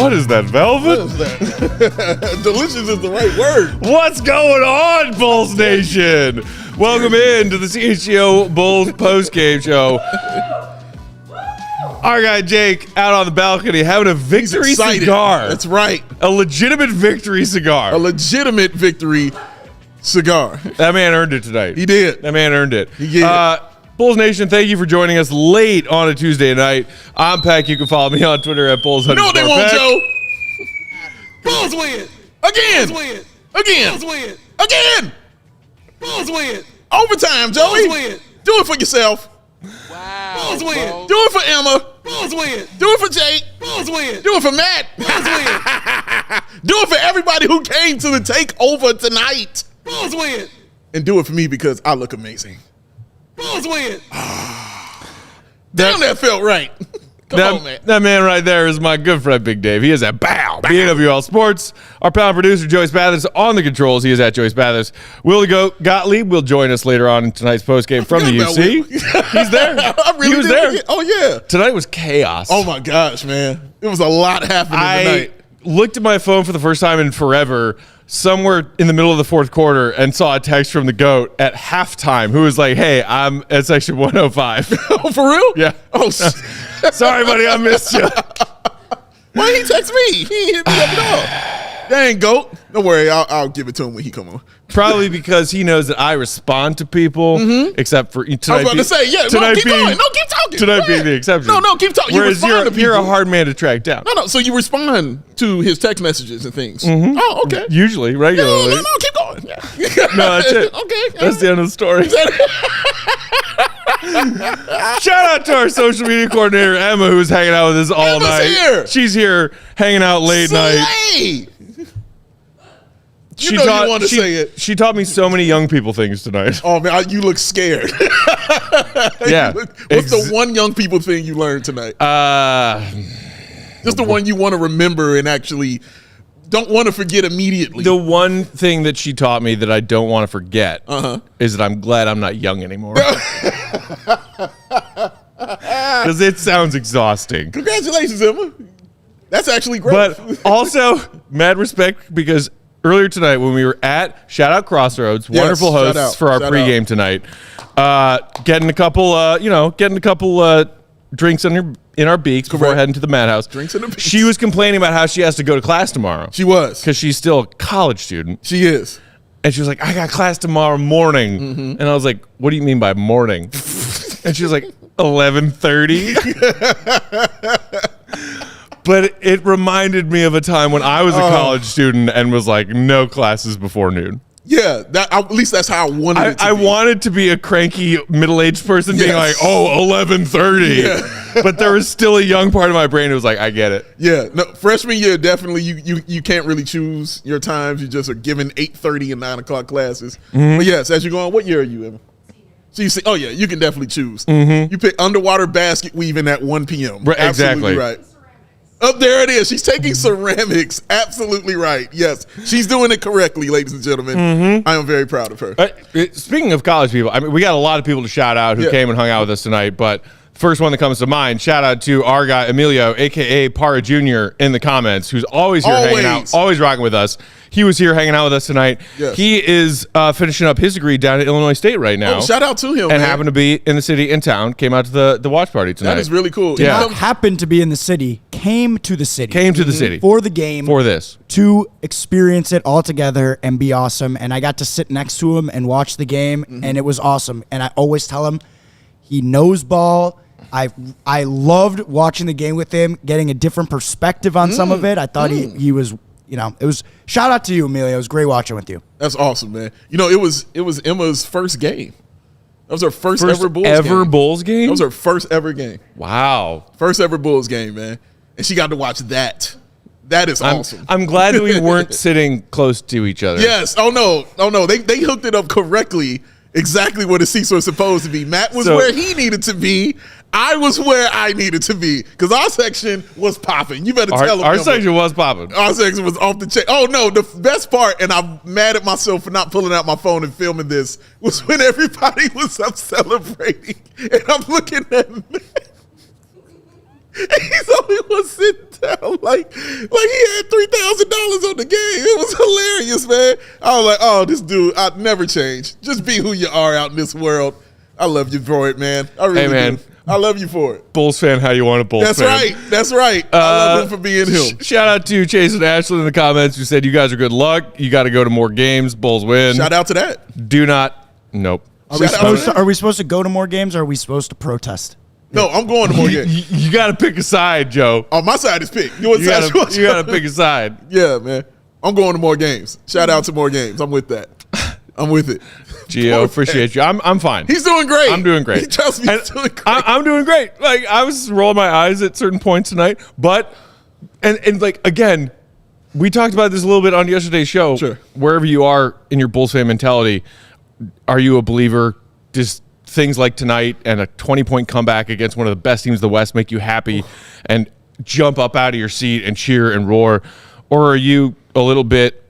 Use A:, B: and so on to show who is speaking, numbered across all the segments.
A: What is that, velvet?
B: What is that? Delicious is the right word.
A: What's going on, Bulls Nation? Welcome in to the CHGO Bulls Postgame Show. Our guy Jake out on the balcony having a victory cigar.
B: That's right.
A: A legitimate victory cigar.
B: A legitimate victory cigar.
A: That man earned it tonight.
B: He did.
A: That man earned it.
B: He did.
A: Bulls Nation, thank you for joining us late on a Tuesday night. I'm Peck. You can follow me on Twitter at Bulls.
B: No, they won't, Joe.
C: Bulls win.
B: Again.
C: Bulls win.
B: Again.
C: Bulls win.
B: Again.
C: Bulls win.
B: Overtime, Joey.
C: Bulls win.
B: Do it for yourself.
C: Wow. Bulls win.
B: Do it for Emma.
C: Bulls win.
B: Do it for Jake.
C: Bulls win.
B: Do it for Matt.
C: Bulls win.
B: Do it for everybody who came to the takeover tonight.
C: Bulls win.
B: And do it for me because I look amazing.
C: Bulls win.
B: Damn, that felt right. Come on, man.
A: That man right there is my good friend, Big Dave. He is at BWL Sports. Our pal producer, Joey Spathers, on the controls. He is at Joey Spathers. Willie Gottlieb will join us later on in tonight's postgame from the UC. He's there.
B: He was there. Oh, yeah.
A: Tonight was chaos.
B: Oh, my gosh, man. It was a lot happening tonight.
A: I looked at my phone for the first time in forever, somewhere in the middle of the fourth quarter, and saw a text from the GOAT at halftime who was like, hey, I'm at section 105.
B: Oh, for real?
A: Yeah.
B: Oh,
A: sorry, buddy, I missed you.
B: Why he text me? He ain't hit me up at all. Dang, GOAT. Don't worry, I'll give it to him when he come on.
A: Probably because he knows that I respond to people, except for tonight.
B: I was about to say, yeah, no, keep going. No, keep talking.
A: Tonight being the exception.
B: No, keep talking. You
A: Whereas
B: respond to people.
A: you're a hard man to track down.
B: No, so you respond to his text messages and things. Oh, okay.
A: Usually, regularly.
B: No, keep going. Yeah.
A: No, that's it.
B: Okay.
A: That's the end of the story. Shout out to our social media coordinator, Emma, who's hanging out with us all
B: Emma's
A: night.
B: Here.
A: She's here hanging out late night.
B: You know you want to say it.
A: She taught me so many young people things tonight.
B: Oh, man, you look scared.
A: Yeah.
B: What's the one young people thing you learned tonight? Just the one you want to remember and actually don't want to forget immediately.
A: The one thing that she taught me that I don't want to forget is that I'm glad I'm not young anymore. Because it sounds exhausting.
B: Congratulations, Emma. That's actually great.
A: But also, mad respect because earlier tonight when we were at Shout Out Crossroads, wonderful hosts for our pregame tonight, getting a couple drinks in our beaks before heading to the madhouse.
B: Drinks in the beaks.
A: She was complaining about how she has to go to class tomorrow.
B: She was.
A: Because she's still a college student.
B: She is.
A: And she was like, I got class tomorrow morning. And I was like, what do you mean by morning? And she was like, 11:30. But it reminded me of a time when I was a college student and was like, no classes before noon.
B: Yeah, at least that's how I wanted it to be.
A: I wanted to be a cranky middle-aged person being like, oh, 11:30. Yeah. But there was still a young part of my brain that was like, I get it.
B: Yeah, no, freshman year, definitely you can't really choose your times. You just are given 8:30 and 9 o'clock classes. But yes, as you go on, what year are you, Emma? So you say, oh yeah, you can definitely choose. You pick underwater basket weaving at 1 p.m.
A: Right, exactly.
B: Absolutely right. Up there it is. She's taking ceramics. Absolutely right. Yes. She's doing it correctly, ladies and gentlemen. I am very proud of her.
A: Speaking of college people, I mean, we got a lot of people to shout out who came and hung out with us tonight, but first one that comes to mind, shout out to our guy, Emilio, a.k.a. Para Jr. in the comments, who's always here hanging out, always rocking with us. He was here hanging out with us tonight. Yes. He is finishing up his degree down at Illinois State right now.
B: Oh, shout out to him,
A: and happened to be in the city, in town, came out to the watch party tonight.
B: That is really cool.
D: Did not happen to be in the city, came to the city.
A: Came to the city.
D: For the game.
A: For this.
D: To experience it all together and be awesome. And I got to sit next to him and watch the game, and it was awesome. And I always tell him, he knows ball. I loved watching the game with him, getting a different perspective on some of it. I thought he was it was shout out to you, Amelia. It was great watching with you.
B: That's awesome, man. It was Emma's first game. That was her first ever Bulls game.
A: Bulls game?
B: That was her first ever game.
A: Wow.
B: First ever Bulls game, man. And she got to watch that. That is awesome.
A: I'm glad that we weren't sitting close to each other.
B: Yes. Oh, no. They hooked it up correctly, exactly where the seats were supposed to be. Matt was where he needed to be. I was where I needed to be because our section was popping. You better tell them.
A: Our section was popping.
B: Our section was off the chain. Oh, no. The best part, and I'm mad at myself for not pulling out my phone and filming this, was when everybody was up celebrating. And I'm looking at Matt. And he's only one sitting down like he had $3,000 on the game. It was hilarious, man. I was like, oh, this dude, I'd never change. Just be who you are out in this world. I love you for it, man. I really do. I love you for it.
A: Bulls fan, how you want a Bulls fan.
B: That's right. I love him for being him.
A: Shout out to Chase and Ashley in the comments who said, you guys are good luck. You got to go to more games. Bulls win.
B: Shout out to that.
A: Do not. Nope.
D: Are we supposed to go to more games or are we supposed to protest?
B: No, I'm going to more games.
A: You got to pick a side, Joe.
B: Oh, my side is picked.
A: You got to pick a side.
B: Yeah, man. I'm going to more games. Shout out to more games. I'm with that. I'm with it.
A: Gio, appreciate you. I'm fine.
B: He's doing great.
A: I'm doing great.
B: Trust me, he's doing great.
A: I'm doing great. Like, I was rolling my eyes at certain points tonight, but and like again, we talked about this a little bit on yesterday's show.
B: Sure.
A: Wherever you are in your Bulls fan mentality, are you a believer? Just things like tonight and a 20-point comeback against one of the best teams in the West make you happy and jump up out of your seat and cheer and roar? Or are you a little bit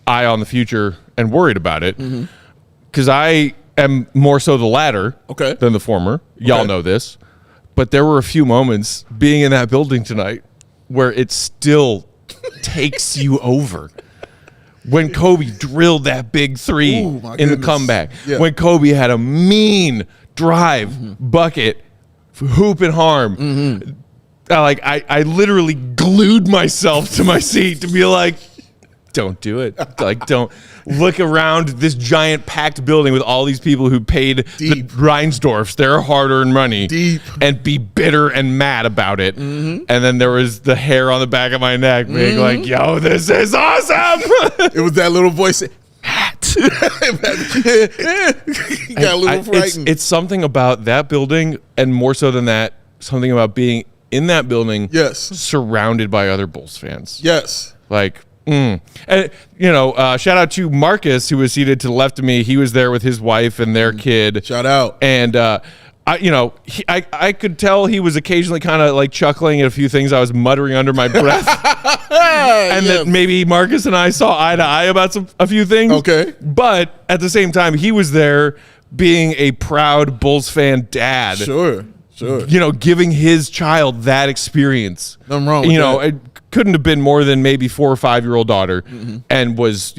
A: eye on the future and worried about it? Because I am more so the latter than the former. Y'all know this. But there were a few moments being in that building tonight where it still takes you over. When Coby drilled that big three in the comeback. Yeah. When Coby had a mean drive, bucket, hoop and harm. I literally glued myself to my seat to be like, don't do it. Like, don't look around this giant packed building with all these people who paid the Reinsdorfs their hard-earned money and be bitter and mad about it. And then there was the hair on the back of my neck being like, yo, this is awesome.
B: It was that little voice. Matt. He got a little frightened.
A: It's something about that building, and more so than that, something about being in that building surrounded by other Bulls fans.
B: Yes.
A: Like, and shout out to Marcus, who was seated to the left of me. He was there with his wife and their kid.
B: Shout out.
A: And I could tell he was occasionally kind of like chuckling at a few things I was muttering under my breath. And that maybe Marcus and I saw eye to eye about a few things.
B: Okay.
A: But at the same time, he was there being a proud Bulls fan dad.
B: Sure.
A: Giving his child that experience.
B: Nothing wrong with that.
A: It couldn't have been more than maybe 4 or 5 year old daughter, and was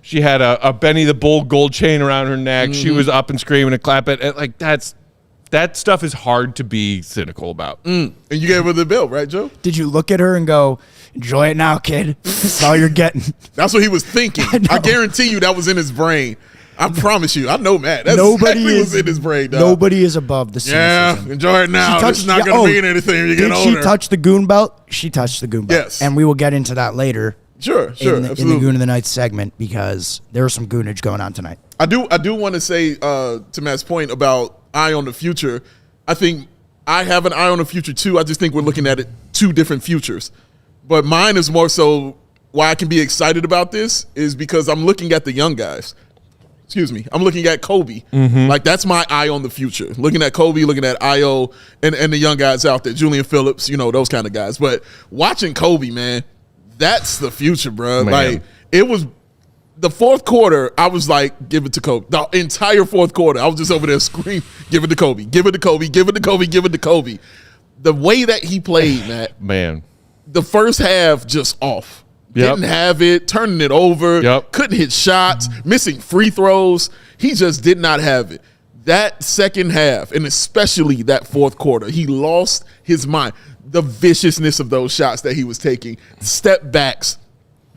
A: she had a Benny the Bull gold chain around her neck. She was up and screaming and clapping. Like that stuff is hard to be cynical about.
B: And you gave her the bill, right, Joe?
D: Did you look at her and go, enjoy it now, kid? That's all you're getting.
B: That's what he was thinking. I guarantee you that was in his brain. I promise you. I know Matt. That's
D: nobody
B: exactly what's in his brain, dog.
D: Nobody is above the cynicism.
B: Yeah, enjoy it now. This is not going to mean anything when you get older.
D: Did she touch the Goon belt? She touched the Goon belt.
B: Yes.
D: And we will get into that later.
B: Sure,
D: in the Goon of the Night segment, because there was some goonage going on tonight.
B: I do want to say to Matt's point about eye on the future, I think I have an eye on the future too. I just think we're looking at it two different futures. But mine is more so why I can be excited about this is because I'm looking at the young guys. Excuse me. I'm looking at Coby. Like, that's my eye on the future. Looking at Coby, looking at Io, and the young guys out there, Julian Phillips, those kind of guys. But watching Coby, man, that's the future, bro. Man. Like, it was the fourth quarter, I was like, give it to Coby. The entire fourth quarter, I was just over there screaming, give it to Coby, give it to Coby, give it to Coby, give it to Coby. The way that he played,
A: man.
B: The first half just off. Didn't have it, turning it over, couldn't hit shots, missing free throws. He just did not have it. That second half, and especially that fourth quarter, he lost his mind. The viciousness of those shots that he was taking, step backs.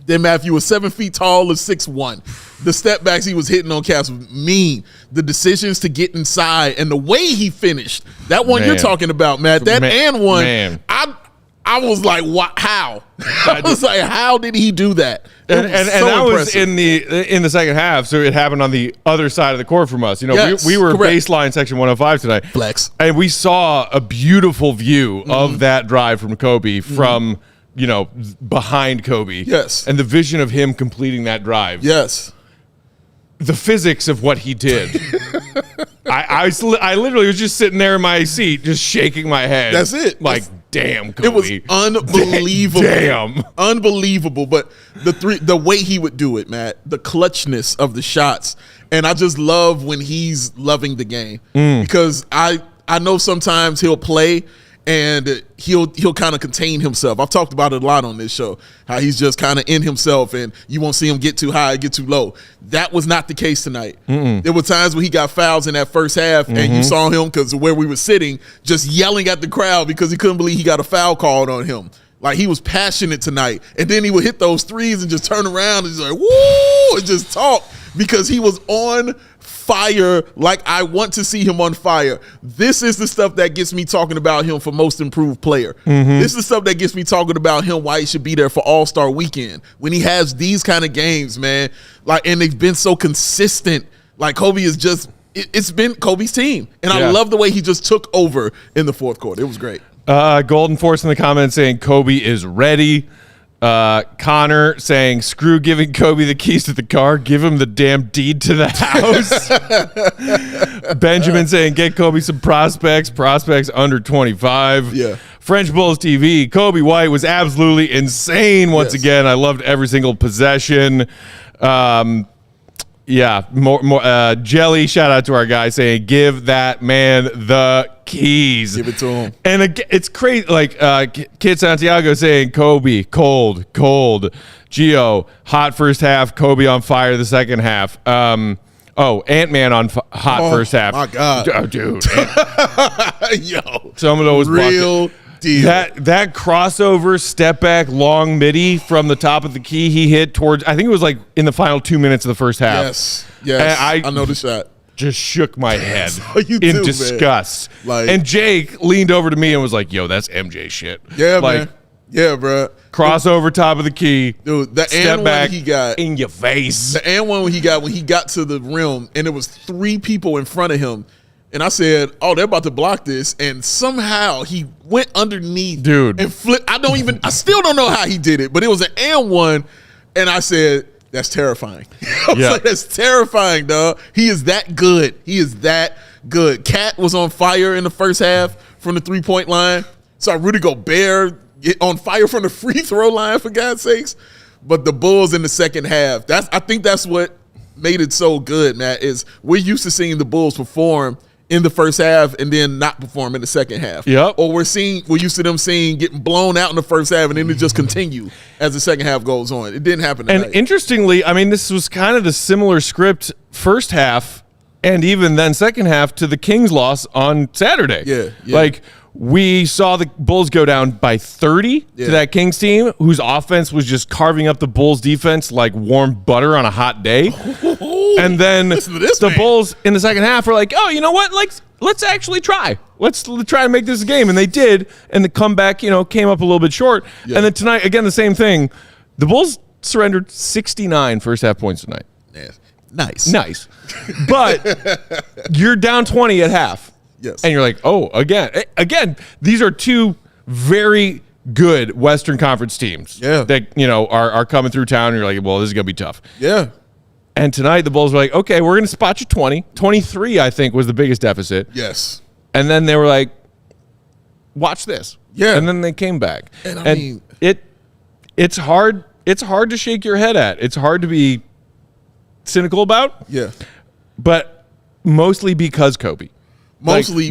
B: Then Matthew was 7 feet tall or 6'1". The step backs he was hitting on caps was mean. The decisions to get inside and the way he finished. That one you're talking about, Matt. That and one. I was like, what? How? I was like, how did he do that?
A: And that was in the second half, so it happened on the other side of the court from us. You know,
B: Yes,
A: we were
B: correct.
A: baseline section 105 tonight.
B: Flex.
A: And we saw a beautiful view of that drive from Coby from, you know, behind Coby.
B: Yes.
A: And the vision of him completing that drive.
B: Yes.
A: The physics of what he did. I literally was just sitting there in my seat, just shaking my head.
B: That's it.
A: Like, damn, Coby.
B: It was unbelievable.
A: Damn.
B: Unbelievable. But the way he would do it, Matt, the clutchness of the shots. And I just love when he's loving the game. Because I know sometimes he'll play and he'll kind of contain himself. I've talked about it a lot on this show, how he's just kind of in himself and you won't see him get too high, get too low. That was not the case tonight. There were times when he got fouls in that first half and you saw him, because of where we were sitting, just yelling at the crowd because he couldn't believe he got a foul called on him. Like, he was passionate tonight. And then he would hit those threes and just turn around and just like, woo, and just talk, because he was on fire like I want to see him on fire. This is the stuff that gets me talking about him for most improved player. This is the stuff that gets me talking about him why he should be there for All-Star Weekend. When he has these kind of games, man, like, and they've been so consistent. Like, Coby is just, it's been Coby's team. And I love the way he just took over in the fourth quarter. It was great.
A: Golden Force in the comments saying Coby is ready. Connor saying, screw giving Coby the keys to the car, give him the damn deed to the house. Benjamin saying, get Coby some prospects under 25.
B: Yeah.
A: French Bulls TV, Coby White was absolutely insane once again. I loved every single possession. More Jelly, shout out to our guy saying, give that man the keys.
B: Give it to him.
A: And it's crazy. Like, Kid Santiago saying, Coby, cold. Gio, hot first half. Coby on fire the second half. Ant-Man on hot first half.
B: My God.
A: Oh, dude.
B: Yo.
A: Some of those
B: real deal.
A: That crossover step back long midi from the top of the key he hit towards, I think it was like in the final 2 minutes of the first half.
B: Yes. I know the shot.
A: Just shook my head
B: You
A: in
B: too,
A: disgust.
B: Like,
A: and Jake leaned over to me and was like, yo, that's MJ shit.
B: Yeah,
A: like,
B: man. Yeah, bro.
A: Crossover top of the key.
B: Dude, the
A: step
B: and
A: back
B: one he got
A: in your face.
B: The and one when he got to the rim and there was 3 people in front of him. And I said, oh, they're about to block this. And somehow he went underneath.
A: Dude.
B: And flipped. I still don't know how he did it, but it was an and one. And I said, that's terrifying. I was like, that's terrifying, dog. He is that good. Cat was on fire in the first half from the 3-point line. Saw Rudy Gobert get on fire from the free throw line, for God's sakes. But the Bulls in the second half, I think that's what made it so good, Matt, is we're used to seeing the Bulls perform in the first half and then not perform in the second half.
A: Yep.
B: Or we're used to them getting blown out in the first half and then it just continue as the second half goes on. It didn't happen tonight.
A: And interestingly, I mean, this was kind of the similar script first half and even then second half to the Kings loss on Saturday.
B: Yeah.
A: Like, we saw the Bulls go down by 30 to that Kings team, whose offense was just carving up the Bulls defense like warm butter on a hot day. And then the Bulls in the second half were like, oh, you know what? Like, let's actually try. Let's try to make this a game. And they did. And the comeback, came up a little bit short. Yeah. And then tonight, again, the same thing. The Bulls surrendered 69 first half points tonight.
B: Yeah.
A: Nice. But you're down 20 at half.
B: Yes.
A: And you're like, oh, again, these are two very good Western Conference teams that, are coming through town. And you're like, well, this is going to be tough.
B: Yeah.
A: And tonight the Bulls were like, okay, we're going to spot you 20. 23, I think, was the biggest deficit.
B: Yes.
A: And then they were like, watch this.
B: Yeah.
A: And then they came back.
B: And I mean,
A: it's hard to shake your head at. It's hard to be cynical about.
B: Yeah.
A: But mostly because Coby.
B: Mostly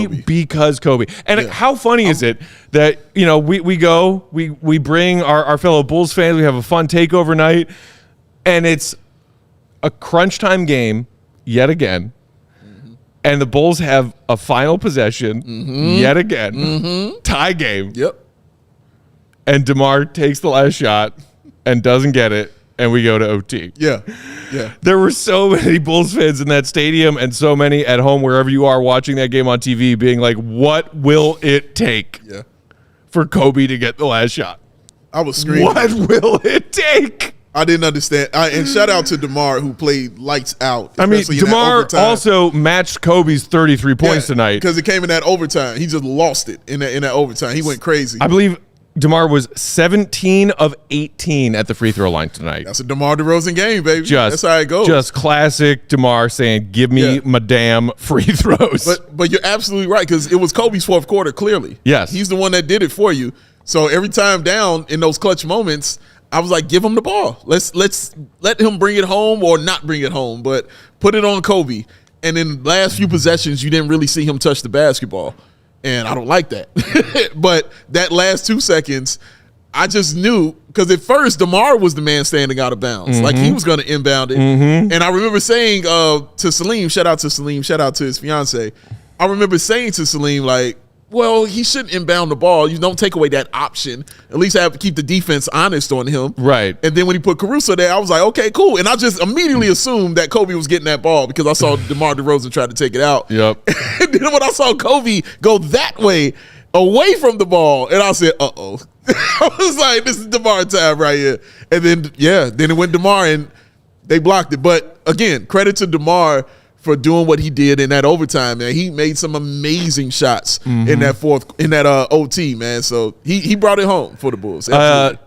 A: because Coby. And how funny is it that, we bring our fellow Bulls fans, we have a fun takeover night, and it's a crunch time game yet again. And the Bulls have a final possession yet again. Tie game.
B: Yep.
A: And DeMar takes the last shot and doesn't get it. And we go to OT.
B: Yeah.
A: There were so many Bulls fans in that stadium and so many at home, wherever you are watching that game on TV, being like, what will it take for Coby to get the last shot.
B: I was screaming.
A: What will it take?
B: I didn't understand. And shout out to DeMar, who played lights out.
A: I mean, DeMar also matched Kobe's 33 points tonight.
B: Because it came in that overtime. He just lost it in that overtime. He went crazy.
A: I believe DeMar was 17 of 18 at the free throw line tonight.
B: That's a DeMar DeRozan game, baby. That's how it goes.
A: Just classic DeMar saying, give me my damn free throws.
B: But you're absolutely right, because it was Kobe's fourth quarter, clearly.
A: Yes.
B: He's the one that did it for you. So every time down in those clutch moments, I was like, give him the ball. Let's let him bring it home or not bring it home, but put it on Coby. And in the last few possessions, you didn't really see him touch the basketball. And I don't like that. But that last 2 seconds, I just knew, because at first DeMar was the man standing out of bounds. Like he was going to inbound it. And I remember saying to Salim, shout out to his fiance. I remember saying to Salim, like, well, he shouldn't inbound the ball. You don't take away that option. At least I have to keep the defense honest on him. Right. And then when he put Caruso there, I was like, okay, cool. And I just immediately assumed that Coby was getting that ball because I saw DeMar DeRozan try to take it out. Yep. And then when I saw Coby go that way, away from the ball, and I said, uh-oh. I was like, this is DeMar time right here. And then, then it went DeMar, and they blocked it. But, again, credit to DeMar for doing what he did in that overtime, man. He made some amazing shots in that OT, man. So he brought it home for the Bulls.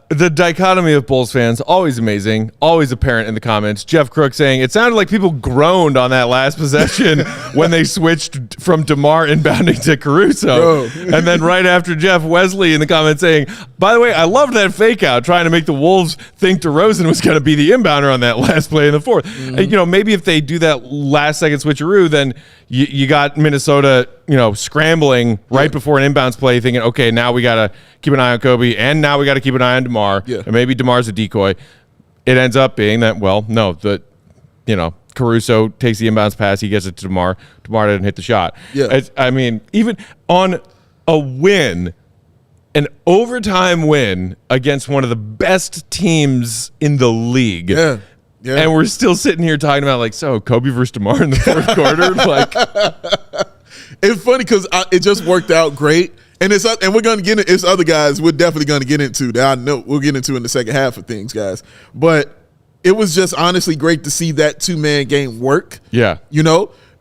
A: The dichotomy of Bulls fans, always amazing, always apparent in the comments. Jeff Crook saying, it sounded like people groaned on that last possession when they switched from DeMar inbounding to Caruso. And then right after Jeff, Wesley in the comments saying, by the way, I loved that fake out, trying to make the Wolves think DeRozan was going to be the inbounder on that last play in the fourth. And, maybe if they do that last second switcheroo, then you got Minnesota, scrambling right before an inbounds play, thinking, okay, now we got to keep an eye on Coby, and now we got to keep an eye on DeMar, and maybe DeMar's a decoy. It ends up being that, Caruso takes the inbounds pass, he gets it to DeMar. DeMar didn't hit the shot. Even on a win, an overtime win against one of the best teams in the league. Yeah. And we're still sitting here talking about, Coby versus DeMar in the fourth quarter.
B: It's funny because it just worked out great. And we're going to get into it's other guys we're definitely going to get into that I know we'll get into in the second half of things, guys. But it was just honestly great to see that two-man game work. Yeah.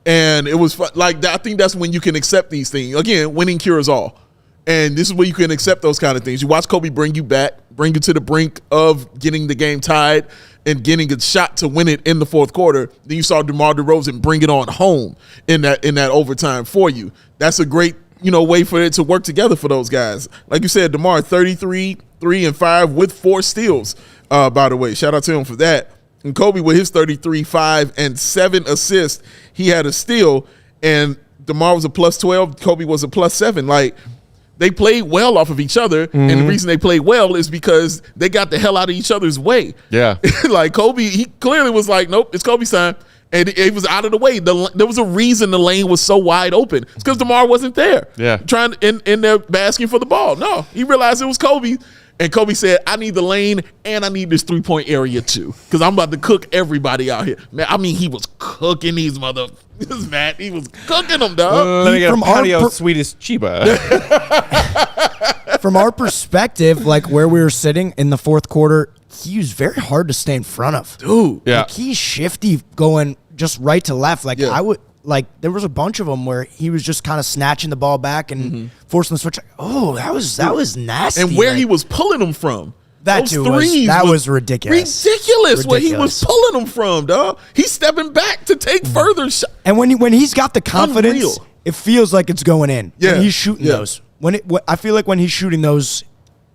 B: And it was fun. I think that's when you can accept these things. Again, winning cures all. And this is where you can accept those kind of things. You watch Coby bring you back, bring you to the brink of getting the game tied and getting a shot to win it in the fourth quarter. Then you saw DeMar DeRozan bring it on home in that overtime for you. That's a great way for it to work together for those guys. Like you said, DeMar 33, 3 and 5 with 4 steals. By the way, shout out to him for that. And Coby with his 33, 5 and 7 assists, he had a steal. And DeMar was a plus 12. Coby was a plus 7. They played well off of each other, and the reason they played well is because they got the hell out of each other's way. Yeah. Coby, he clearly was like, nope, it's Coby's time. And it was out of the way. There was a reason the lane was so wide open. It's because DeMar wasn't there. Yeah. Trying in there basking for the ball. No, he realized it was Coby. And Coby said, I need the lane and I need this 3-point area too. Because I'm about to cook everybody out here. Man, he was cooking these motherfuckers, man. He was cooking them, dog.
A: Let me get a patio Swedish Chiba.
D: From our perspective, where we were sitting in the fourth quarter, he was very hard to stay in front of.
B: Dude.
A: Yeah.
D: He's shifty going just right to left. There was a bunch of them where he was just kind of snatching the ball back and forcing the switch. That was nasty.
B: And where he was pulling them from.
D: That was ridiculous.
B: Ridiculous where he was pulling them from, dog. He's stepping back to take further shots.
D: And when he's got the confidence, it feels like it's going in. Yeah. When he's shooting those. I feel like when he's shooting those,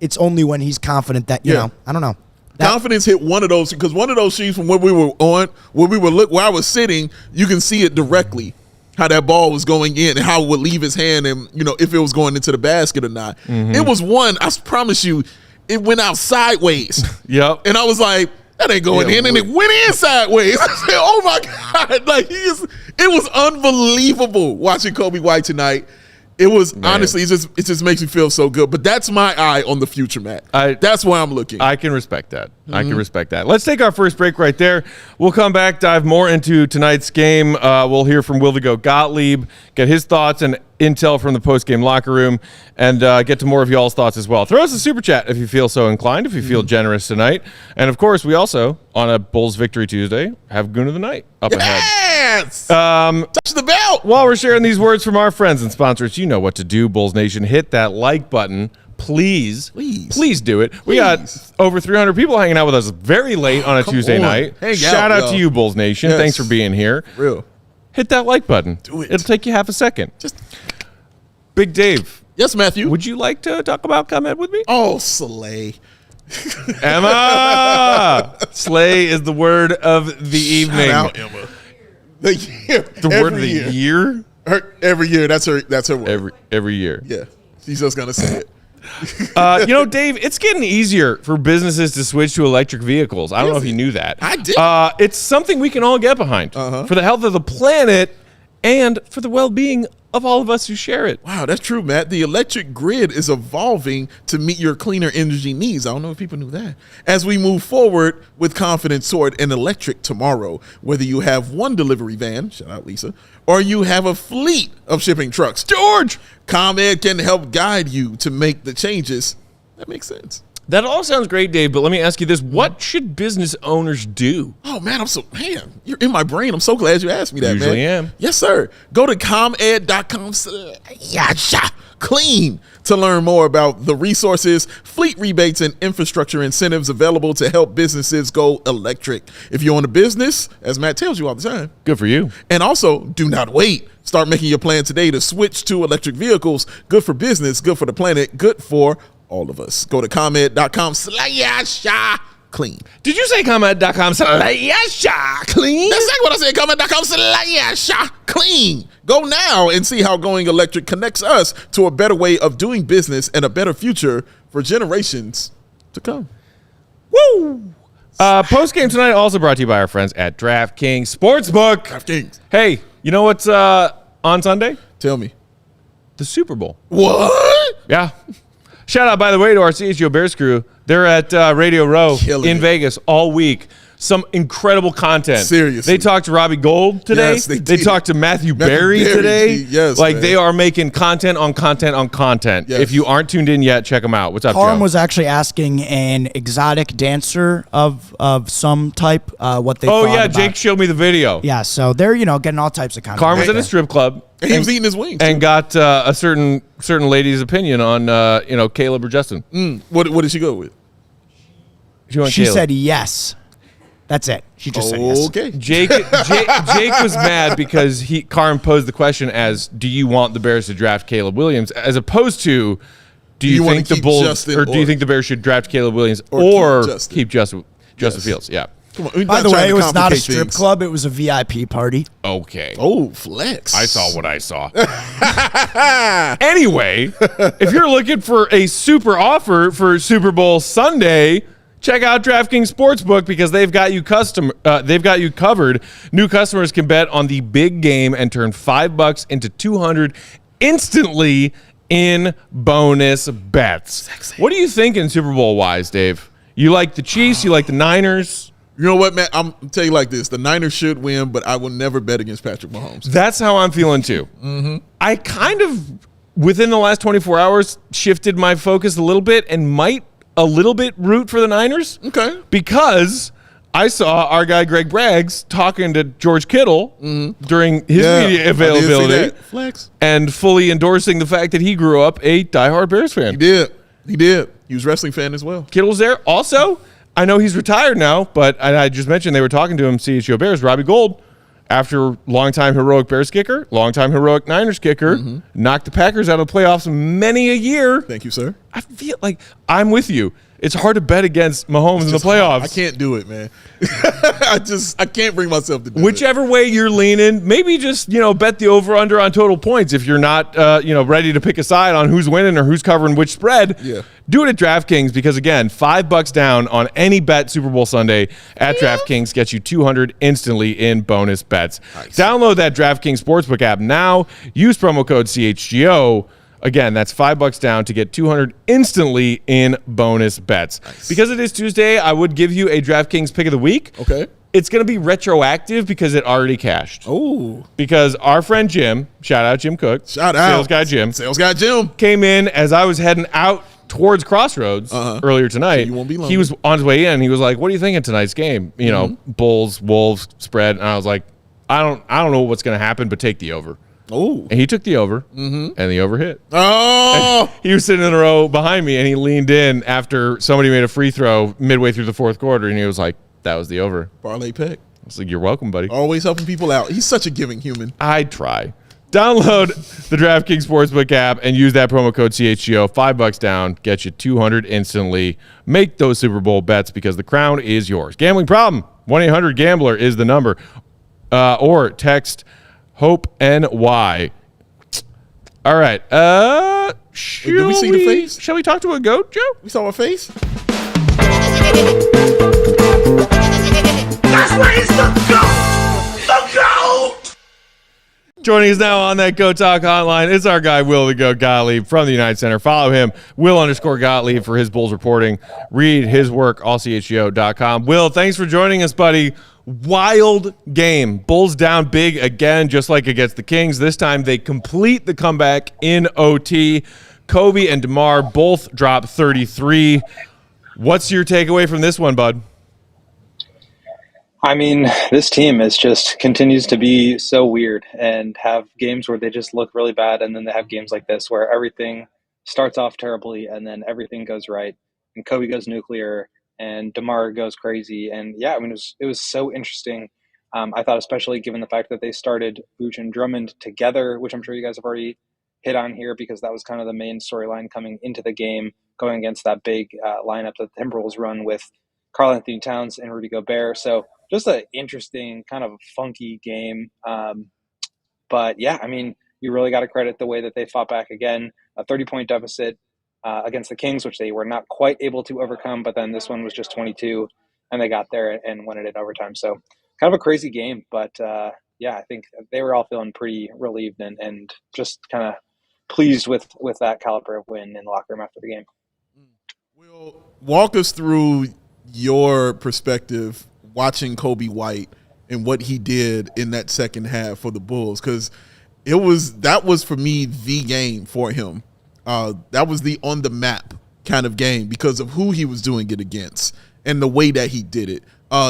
D: it's only when he's confident that, I don't know.
B: Confidence hit one of those, because one of those sheets from where where I was sitting, you can see it directly how that ball was going in and how it would leave his hand, and if it was going into the basket or not. It was one, I promise you, it went out sideways. Yep. And I was like, that ain't going in, and it went in sideways. I said, oh my God, it was unbelievable watching Coby White tonight. It was honestly, it just makes me feel so good. But that's my eye on the future, Matt. That's why I'm looking.
A: I can respect that. I can respect that. Let's take our first break right there. We'll come back, dive more into tonight's game. We'll hear from Will the Goat Gottlieb, get his thoughts, and intel from the post-game locker room and get to more of y'all's thoughts as well. Throw us a super chat if you feel so inclined, if you feel generous tonight. And, of course, we also, on a Bulls Victory Tuesday, have Goon of the Night up ahead.
B: Yes! Touch the belt!
A: While we're sharing these words from our friends and sponsors, you know what to do, Bulls Nation. Hit that like button. Please do it. We got over 300 people hanging out with us very late on a Tuesday night. Shout out to you, Bulls Nation.
B: Yes.
A: Thanks for being here.
B: Real.
A: Hit that like button.
B: Do it.
A: It'll take you half a second.
B: Just
A: Big Dave.
B: Yes, Matthew.
A: Would you like to talk about comment with me?
B: Oh, Slay.
A: Emma! Slay is the word of the evening.
B: Shout out, Emma. The
A: word of the year?
B: Every year. That's her word.
A: Every year.
B: Yeah. She's just going to say it.
A: Dave, it's getting easier for businesses to switch to electric vehicles. I don't know if you knew that.
B: I did.
A: It's something we can all get behind for the health of the planet and for the well-being of all of us who share it.
B: Wow, that's true, Matt. The electric grid is evolving to meet your cleaner energy needs. I don't know if people knew that. As we move forward with confidence toward an electric tomorrow, whether you have one delivery van, shout out Lisa, or you have a fleet of shipping trucks, George, ComEd can help guide you to make the changes. That makes sense.
A: That all sounds great, Dave, but let me ask you this. What should business owners do?
B: Oh, man, you're in my brain. I'm so glad you asked me that,
A: Usually
B: man.
A: am.
B: Yes, sir. Go to ComEd.com/clean to learn more about the resources, fleet rebates, and infrastructure incentives available to help businesses go electric. If you own a business, as Matt tells you all the time.
A: Good for you.
B: And also, do not wait. Start making your plan today to switch to electric vehicles. Good for business, good for the planet, good for all of us. Go to ComEd.com/clean.
A: Did you say ComEd.com/clean?
B: That's exactly what I said. ComEd.com/clean. Go now and see how going electric connects us to a better way of doing business and a better future for generations to come.
A: Woo! Post-game tonight also brought to you by our friends at DraftKings Sportsbook.
B: DraftKings.
A: Hey, you know what's on Sunday?
B: Tell me.
A: The Super Bowl.
B: What?
A: Yeah. Shout out, by the way, to our CHGO Bears crew. They're at Radio Row in Vegas all week. Some incredible content.
B: Seriously.
A: They talked to Robbie Gould today.
B: Yes, they
A: They
B: did.
A: talked to Matthew Berry today.
B: Yes,
A: like,
B: man.
A: they are making content on content on content.
B: Yes.
A: If you aren't tuned in yet, check them out. What's up,
D: Carm
A: Joe?
D: was actually asking an exotic dancer of some type what they thought about.
A: Jake showed me the video.
D: Yeah, so they're, getting all types of content.
A: Carm was
D: out
A: at a
D: there.
A: strip club.
B: And he was eating his wings.
A: And got a certain lady's opinion on, Caleb or Justin.
B: What did she go with?
A: She went
D: She
A: Caleb.
D: said yes. That's it. She just said yes.
B: Okay.
A: Jake was mad because Carm posed the question as, do you want the Bears to draft Caleb Williams, as opposed to, do you
B: wanna
A: think the
B: keep
A: Bulls
B: Justin
A: or do you think the Bears should draft Caleb Williams
B: or
A: or keep Justin Fields? Yeah.
B: Come on. We're
D: By
B: not
D: the
B: trying
D: way,
B: to
D: it was not a
B: complicate
D: strip
B: things.
D: club. It was a VIP party.
A: Okay.
B: Oh, flex.
A: I saw what I saw. Anyway, if you're looking for a super offer for Super Bowl Sunday, check out DraftKings Sportsbook because they've got you covered. New customers can bet on the big game and turn $5 into $200 instantly in bonus bets.
B: Sexy.
A: What are you thinking Super Bowl wise, Dave? You like the Chiefs? You like the Niners?
B: You know what, man? I'm tell you like this: the Niners should win, but I will never bet against Patrick Mahomes.
A: That's how I'm feeling too. Mm-hmm. I kind of, within the last 24 hours, shifted my focus a little bit and might a little bit root for the Niners.
B: Okay.
A: Because I saw our guy Greg Braggs talking to George Kittle during his media availability
B: Flex.
A: and fully endorsing the fact that he grew up a diehard Bears fan.
B: He did. He was a wrestling fan as well.
A: Kittle's there. Also, I know he's retired now, but I just mentioned they were talking to him, CHGO Bears, Robbie Gould, after longtime heroic Bears kicker, longtime heroic Niners kicker, knocked the Packers out of the playoffs many a year.
B: Thank you, sir.
A: I feel like I'm with you. It's hard to bet against Mahomes in the playoffs.
B: I can't do it, man. I can't bring myself to do
A: Whichever way you're leaning, maybe just, bet the over-under on total points if you're not, ready to pick a side on who's winning or who's covering which spread.
B: Yeah.
A: Do it at DraftKings because, again, $5 down on any bet Super Bowl Sunday at DraftKings gets you $200 instantly in bonus bets.
B: Nice.
A: Download that DraftKings Sportsbook app now. Use promo code CHGO. Again, that's $5 down to get $200 instantly in bonus bets.
B: Nice.
A: Because it is Tuesday, I would give you a DraftKings pick of the week.
B: Okay.
A: it's going to be retroactive because it already cashed.
B: Oh.
A: Because our friend Jim, shout out Jim Cook.
B: Shout out.
A: Sales guy Jim. Came in as I was heading out towards Crossroads earlier tonight.
B: So you won't be lonely.
A: He was on his way in. He was like, what are you thinking tonight's game? You know, Bulls, Wolves, spread. And I was like, I don't know what's going to happen, but take the over.
B: Oh.
A: And he took the over, and the over hit.
B: Oh.
A: He was sitting in a row behind me, and he leaned in after somebody made a free throw midway through the fourth quarter, and he was like, that was the over.
B: Parlay pick.
A: I was like, you're welcome, buddy.
B: Always helping people out. He's such a giving human.
A: I try. Download the DraftKings Sportsbook app and use that promo code CHGO. $5 down, get you $200 instantly. Make those Super Bowl bets because the crown is yours. Gambling problem? 1-800-GAMBLER is the number. Or text HOPE-NY. All right.
B: Did we see the face?
A: Shall we talk to a goat, Joe?
B: We saw a face?
C: That's why it's the GOAT! The GOAT!
A: Joining us now on that Go Talk hotline is our guy, Will the Goat Gottlieb from the United Center. Follow him, Will_Gottlieb, for his Bulls reporting. Read his work, allchgo.com. Will, thanks for joining us, buddy. Wild game. Bulls down big again, just like against the Kings. This time they complete the comeback in OT. Coby and DeMar both drop 33. What's your takeaway from this one, bud?
E: I mean, this team is just continues to be so weird and have games where they just look really bad, and then they have games like this where everything starts off terribly and then everything goes right, and Coby goes nuclear and DeMar goes crazy. And yeah, I mean, it was so interesting. I thought, especially given the fact that they started Vooch and Drummond together, which I'm sure you guys have already hit on here, because that was kind of the main storyline coming into the game, going against that big lineup that the Timberwolves run with Karl-Anthony Towns and Rudy Gobert. So just an interesting, kind of funky game. But yeah, I mean, you really got to credit the way that they fought back again. A 30-point deficit against the Kings, which they were not quite able to overcome, but then this one was just 22, and they got there and won it in overtime. So kind of a crazy game, but yeah, I think they were all feeling pretty relieved and just kind of pleased with that caliber of win in the locker room after the game.
B: Will, walk us through your perspective watching Coby White and what he did in that second half for the Bulls, because that was for me the game for him. That was the on the map kind of game because of who he was doing it against and the way that he did it.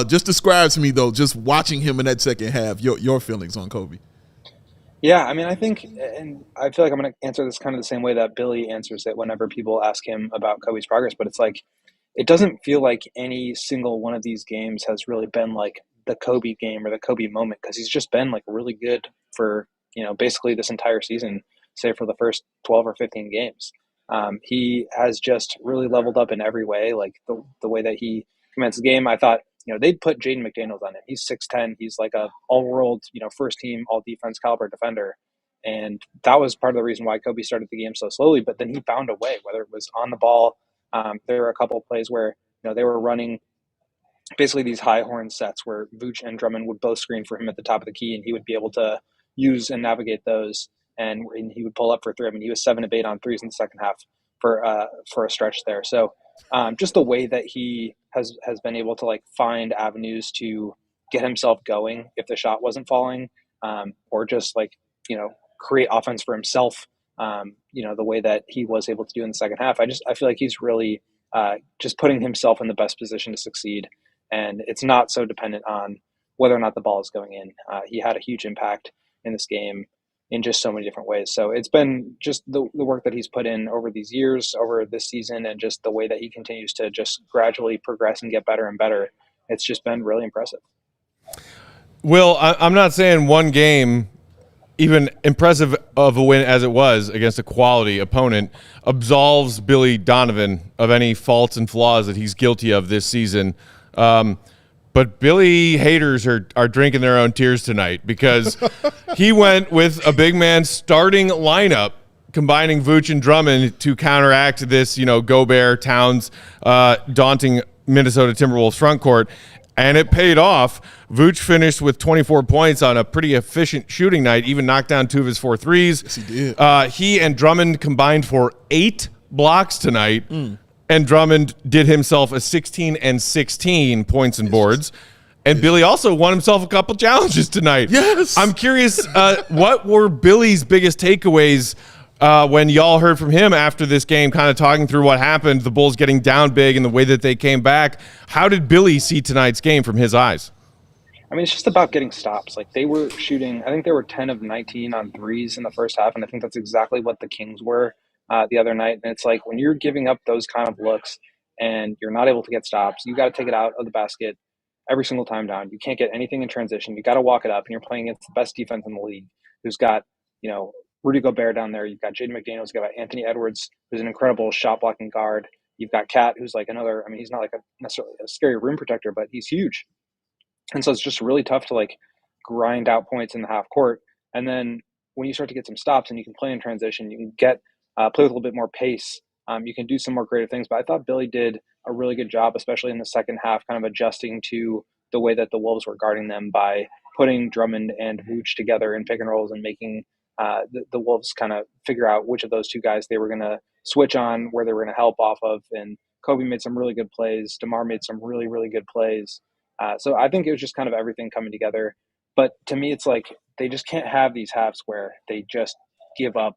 B: Just describe to me, though, just watching him in that second half, your feelings on Coby.
E: Yeah, I mean, I think, and I feel like I'm going to answer this kind of the same way that Billy answers it whenever people ask him about Coby's progress, but it's like, it doesn't feel like any single one of these games has really been like the Coby game or the Coby moment, because he's just been like really good for, basically this entire season, say for the first 12 or 15 games. He has just really leveled up in every way, like the way that he commenced the game. I thought, they'd put Jaden McDaniels on it. He's 6'10". He's like a all-world, first team, all-defense caliber defender. And that was part of the reason why Coby started the game so slowly. But then he found a way, whether it was on the ball. There were a couple of plays where, they were running basically these high horn sets where Vooch and Drummond would both screen for him at the top of the key, and he would be able to use and navigate those. And he would pull up for three. I mean, he was 7 of 8 on threes in the second half for a stretch there. So just the way that he has been able to like find avenues to get himself going if the shot wasn't falling, or just like, create offense for himself. The way that he was able to do in the second half, I feel like he's really just putting himself in the best position to succeed. And it's not so dependent on whether or not the ball is going in. He had a huge impact in this game in just so many different ways. So it's been just the work that he's put in over these years, over this season, and just the way that he continues to just gradually progress and get better and better. It's just been really impressive.
A: Will, I'm not saying one game, even impressive of a win as it was against a quality opponent, absolves Billy Donovan of any faults and flaws that he's guilty of this season. But Billy haters are drinking their own tears tonight because he went with a big man starting lineup, combining Vooch and Drummond to counteract this, Gobert, Towns, daunting Minnesota Timberwolves front court. And it paid off. Vooch finished with 24 points on a pretty efficient shooting night, even knocked down 2 of his 4 threes.
B: Yes, he did.
A: He and Drummond combined for 8 blocks tonight, and Drummond did himself a 16 and 16 points and boards. And Billy also won himself a couple challenges tonight.
B: Yes.
A: I'm curious, what were Billy's biggest takeaways when y'all heard from him after this game, kind of talking through what happened, the Bulls getting down big and the way that they came back? How did Billy see tonight's game from his eyes?
E: I mean, it's just about getting stops. Like, they were shooting, I think they were 10 of 19 on threes in the first half, and I think that's exactly what the Kings were the other night. And it's like, when you're giving up those kind of looks and you're not able to get stops, you got to take it out of the basket every single time down. You can't get anything in transition. You got to walk it up, and you're playing against the best defense in the league, who's got, Rudy Gobert down there. You've got Jaden McDaniels. You've got Anthony Edwards, who's an incredible shot blocking guard. You've got Cat, who's like another, I mean, he's not like necessarily a scary rim protector, but he's huge. And so it's just really tough to like grind out points in the half court. And then when you start to get some stops and you can play in transition, you can get play with a little bit more pace. You can do some more creative things. But I thought Billy did a really good job, especially in the second half, kind of adjusting to the way that the Wolves were guarding them by putting Drummond and Vooch together in pick and rolls and making the Wolves kind of figure out which of those two guys they were going to switch on, where they were going to help off of. And Coby made some really good plays. DeMar made some really, really good plays. So I think it was just kind of everything coming together. But to me, it's like they just can't have these halves where they just give up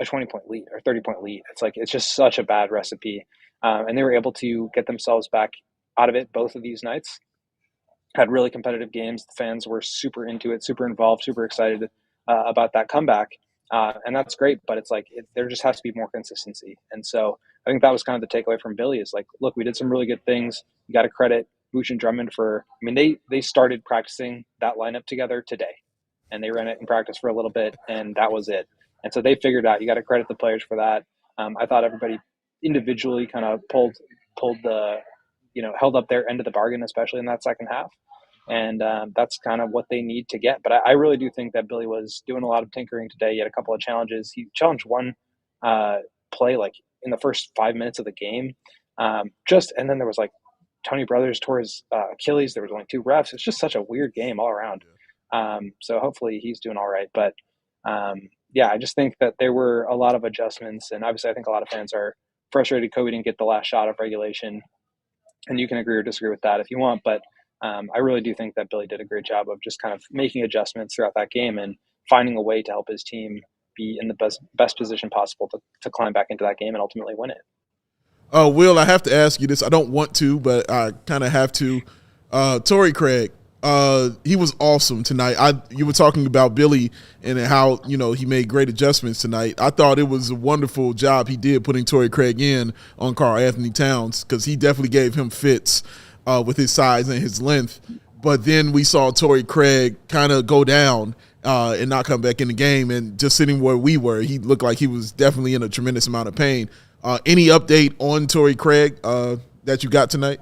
E: a 20-point lead or 30-point lead. It's like it's just such a bad recipe. And they were able to get themselves back out of it both of these nights. Had really competitive games. The fans were super into it, super involved, super excited about that comeback. And that's great, but it's like there just has to be more consistency. And so I think that was kind of the takeaway from Billy is like, look, we did some really good things. You got to credit Vooch and Drummond for, I mean, they started practicing that lineup together today, and they ran it in practice for a little bit, and that was it. And so they figured out, you got to credit the players for that. I thought everybody individually kind of pulled the, held up their end of the bargain, especially in that second half. And that's kind of what they need to get. But I really do think that Billy was doing a lot of tinkering today. He had a couple of challenges. He challenged one play like in the first 5 minutes of the game. And then there was like Tony Brothers tore his Achilles. There was only 2 refs. It's just such a weird game all around. So hopefully he's doing all right. But I just think that there were a lot of adjustments. And obviously I think a lot of fans are frustrated Coby didn't get the last shot of regulation. And you can agree or disagree with that if you want. But I really do think that Billy did a great job of just kind of making adjustments throughout that game and finding a way to help his team be in the best position possible to climb back into that game and ultimately win it.
B: Will, I have to ask you this. I don't want to, but I kind of have to. Torrey Craig, he was awesome tonight. You were talking about Billy and how, he made great adjustments tonight. I thought it was a wonderful job he did putting Torrey Craig in on Karl Anthony Towns because he definitely gave him fits with his size and his length. But then we saw Torrey Craig kind of go down and not come back in the game. And just sitting where we were, he looked like he was definitely in a tremendous amount of pain. Any update on Torrey Craig that you got tonight?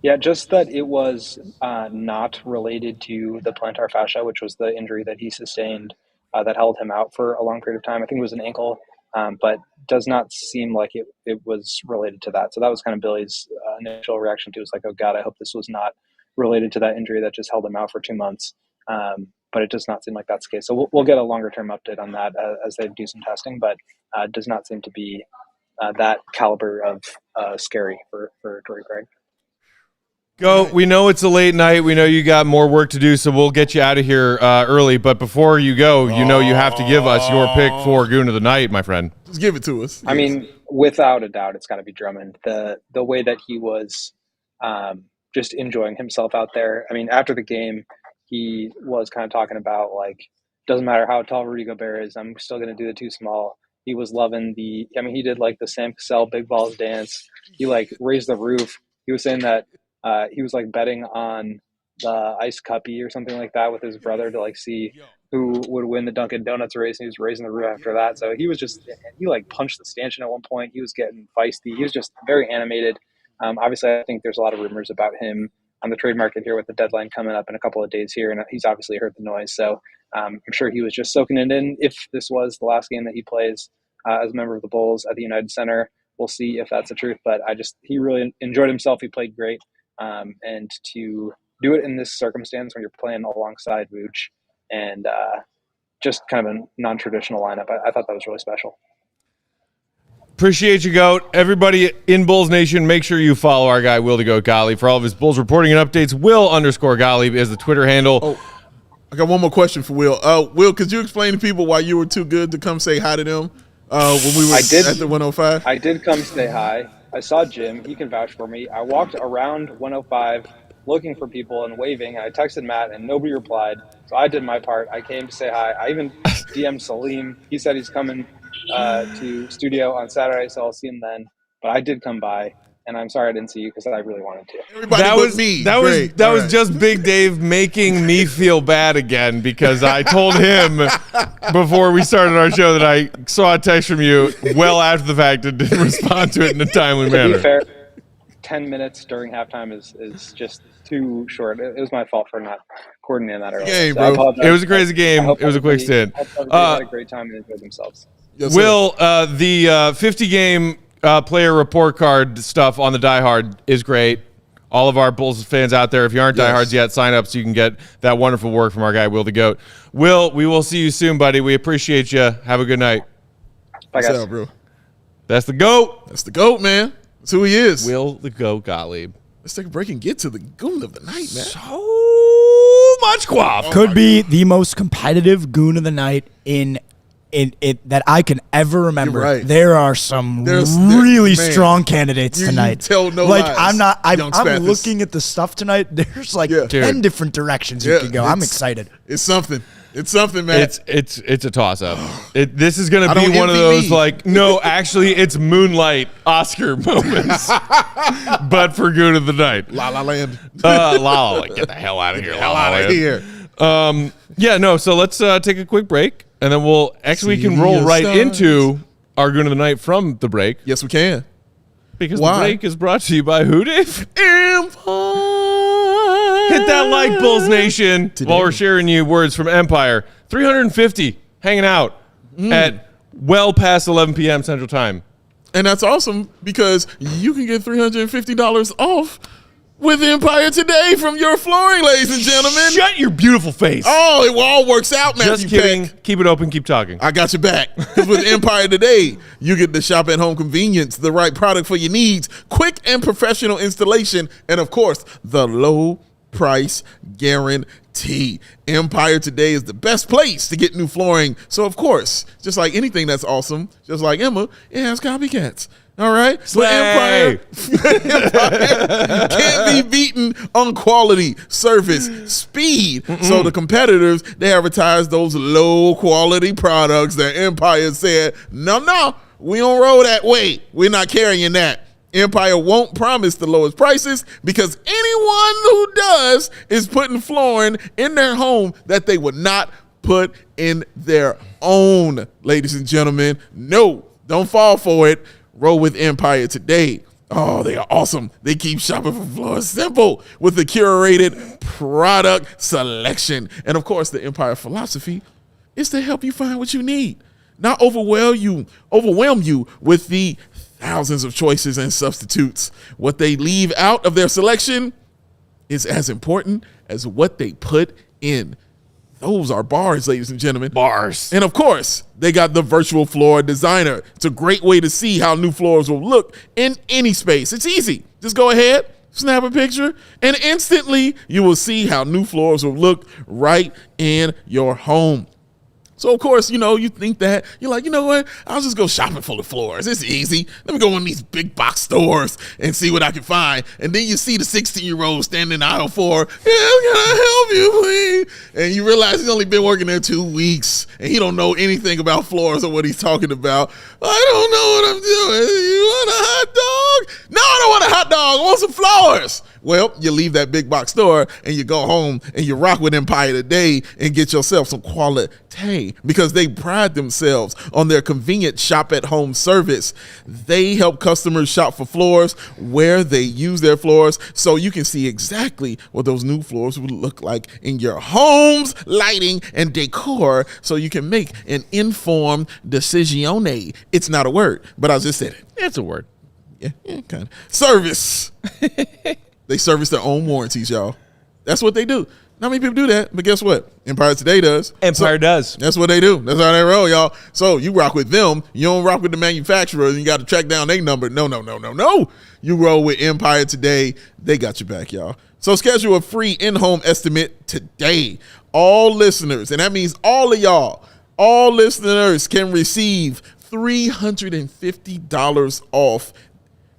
E: Yeah, just that it was not related to the plantar fascia, which was the injury that he sustained that held him out for a long period of time. I think it was an ankle, but does not seem like it was related to that. So that was kind of Billy's initial reaction to it. Was like, oh God, I hope this was not related to that injury that just held him out for 2 months. But it does not seem like that's the case. So we'll get a longer term update on that as they do some testing, but it does not seem to be that caliber of scary for Torrey Craig.
A: Go. We know it's a late night. We know you got more work to do, so we'll get you out of here early. But before you go, you have to give us your pick for Goon of the Night, my friend.
B: Just give it to us.
E: I mean, without a doubt, it's got to be Drummond. The way that he was just enjoying himself out there. I mean, after the game, he was kind of talking about, like, doesn't matter how tall Rudy Gobert is, I'm still going to do the too small. He was loving he did, like, the Sam Cassell big balls dance. He, like, raised the roof. He was saying that he was like betting on the ice cuppy or something like that with his brother to like see who would win the Dunkin' Donuts race. And he was raising the roof after that. So he was he like punched the stanchion at one point. He was getting feisty. He was just very animated. Obviously, I think there's a lot of rumors about him on the trade market here with the deadline coming up in a couple of days here. And he's obviously heard the noise. So I'm sure he was just soaking it in. If this was the last game that he plays as a member of the Bulls at the United Center, we'll see if that's the truth. But he really enjoyed himself. He played great. And to do it in this circumstance when you're playing alongside Vooch and just kind of a non-traditional lineup, I thought that was really special.
A: Appreciate you, Goat. Everybody in Bulls Nation, make sure you follow our guy, Will the Goat Gottlieb, for all of his Bulls reporting and updates. Will_Gottlieb is the Twitter handle.
B: Oh, I got one more question for Will. Will, could you explain to people why you were too good to come say hi to them when we were at the 105?
E: I did come say hi. I saw Jim. He can vouch for me. I walked around 105 looking for people and waving. I texted Matt, and nobody replied. So I did my part. I came to say hi. I even DM'd Salim. He said he's coming to studio on Saturday, so I'll see him then. But I did come by, and I'm sorry I didn't see you because I really wanted to.
B: Everybody
A: That
B: but
A: was
B: me.
A: that
B: Great.
A: was
B: All right.
A: just Big Dave making me feel bad again because I told him before we started our show that I saw a text from you well after the fact and didn't respond to it in a timely
E: To
A: manner.
E: be fair, 10 minutes during halftime is just too short. It was my fault for not coordinating that earlier.
B: Game,
E: So I
B: bro.
E: apologize.
A: It was a crazy game.
E: I hope
A: It was a quick
E: everybody-
A: stint.
E: I hope everybody had a great time and enjoyed themselves.
B: Yes, sir.
A: Will, the 50-game player report card stuff on the Die Hard is great. All of our Bulls fans out there, if you aren't
B: Yes.
A: diehards yet, sign up so you can get that wonderful work from our guy, Will the Goat. Will, we will see you soon, buddy. We appreciate you. Have a good night.
E: Bye,
B: What's
E: guys.
B: up, bro?
A: That's the GOAT.
B: That's the GOAT, man. That's who he is.
A: Will the Goat Gottlieb.
B: Let's take a break and get to the Goon of the night, man.
A: So much quaff.
D: Could be the most competitive Goon of the night in it that I can ever remember.
B: You're right.
D: There are some
B: There's-
D: really
B: man,
D: strong candidates
B: you
D: tonight.
B: tell no
D: like
B: lies,
D: I'm
B: young
D: I'm
B: Spathis.
D: looking at the stuff tonight. There's like
B: Yeah.
D: 10
A: Dude.
D: different directions you
B: Yeah,
D: can go. I'm
B: it's-
D: excited.
B: It's something. It's something, man.
A: It's a toss up. This is gonna
B: I
A: be
B: don't
A: one of
B: envy
A: those
B: me.
A: like no, actually it's Moonlight Oscar moments, but for Good of the Night.
B: La La Land.
A: Get the hell out of here!
B: Hell out of here.
A: Yeah, no. So let's take a quick break, and then we can
B: See
A: roll
B: your
A: right
B: stars.
A: into our Good of the Night from the break
B: Yes, we can.
A: because
B: Why?
A: the break is brought to you by who, Dave?
B: Empire.
A: Hit that like, Bulls Nation, while we're sharing you words from Empire. 350 hanging out at well past 11 p.m. Central Time.
B: And that's awesome because you can get $350 off with Empire today from your flooring, ladies and gentlemen.
A: Shut your beautiful face.
B: Oh, it all works out, Matthew
A: Just kidding.
B: Peck.
A: Keep it open. Keep talking.
B: I got your back. Because with Empire today, you get the shop at home convenience, the right product for your needs, quick and professional installation, and of course, the low price guarantee. Empire today is the best place to get new flooring. So of course, just like anything that's awesome, just like Emma, it has copycats. All right?
A: Slay.
B: Empire can't be beaten on quality, service, speed. So the competitors, they advertise those low quality products that Empire said, no, we don't roll that way. We're not carrying that. Empire won't promise the lowest prices because anyone who does is putting flooring in their home that they would not put in their own. Ladies and gentlemen, no, don't fall for it. Roll with Empire today. Oh, they are awesome. They keep shopping for floors simple with the curated product selection. And of course, the Empire philosophy is to help you find what you need, not overwhelm you with the thousands of choices and substitutes. What they leave out of their selection is as important as what they put in. Those are bars, ladies and gentlemen.
A: Bars.
B: And of course, they got the virtual floor designer. It's a great way to see how new floors will look in any space. It's easy. Just go ahead, snap a picture, and instantly you will see how new floors will look right in your home. So, of course, you think that. You're like, you know what? I'll just go shopping for the floors. It's easy. Let me go in these big box stores and see what I can find. And then you see the 16-year-old standing in aisle 4. Yeah, can I help you, please? And you realize he's only been working there 2 weeks. And he don't know anything about floors or what he's talking about. I don't know what I'm doing. You want a hot dog? No, I don't want a hot dog. I want some floors. Well, you leave that big box store and you go home and you rock with Empire today and get yourself some quality because they pride themselves on their convenient shop at home service. They help customers shop for floors where they use their floors so you can see exactly what those new floors would look like in your home's lighting and decor so you can make an informed decision. It's not a word, but I just said it.
A: It's a word.
B: Yeah, kind of. Service. They service their own warranties, y'all. That's what they do. Not many people do that, but guess what? Empire Today does.
A: Empire does.
B: That's what they do. That's how they roll, y'all. So you rock with them. You don't rock with the manufacturers, and you got to track down their number. No. You roll with Empire Today. They got your back, y'all. So schedule a free in-home estimate today. All listeners, and that means all of y'all, all listeners can receive $350 off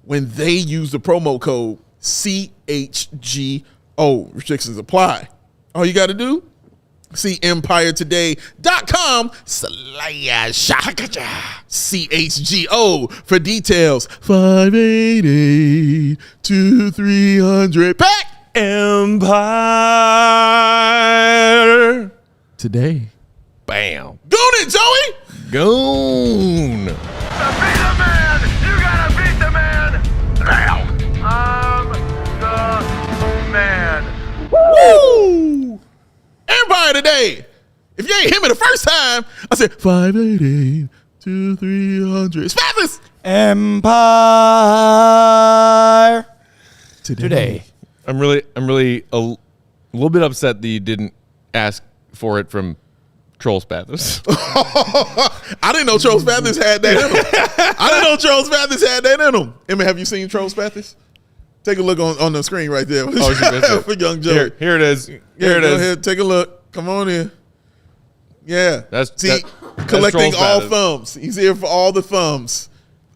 B: when they use the promo code CHGO. Restrictions apply. All you got to do, see EmpireToday.com/CHGO for details. 588-2300. Pack
A: Empire
B: Today.
A: Bam.
B: Goon it, Joey.
A: Goon.
C: To beat a man, you gotta beat the man now. I'm the man.
B: Woo! Empire Today. If you ain't hear me the first time, I said 588-2300. Spathis.
D: Empire Today.
A: I'm really a little bit upset that you didn't ask for it from Troll Spathis.
B: I didn't know Troll Spathis had that in him. Emma, have you seen Troll Spathis? Take a look on the screen right there.
A: Oh,
B: for young Joe.
A: Here it is.
B: Here
A: it is.
B: Ahead, take a look. Come on in. Yeah.
A: That's
B: collecting
A: Troll
B: all
A: Spathis.
B: thumbs. He's here for all the thumbs.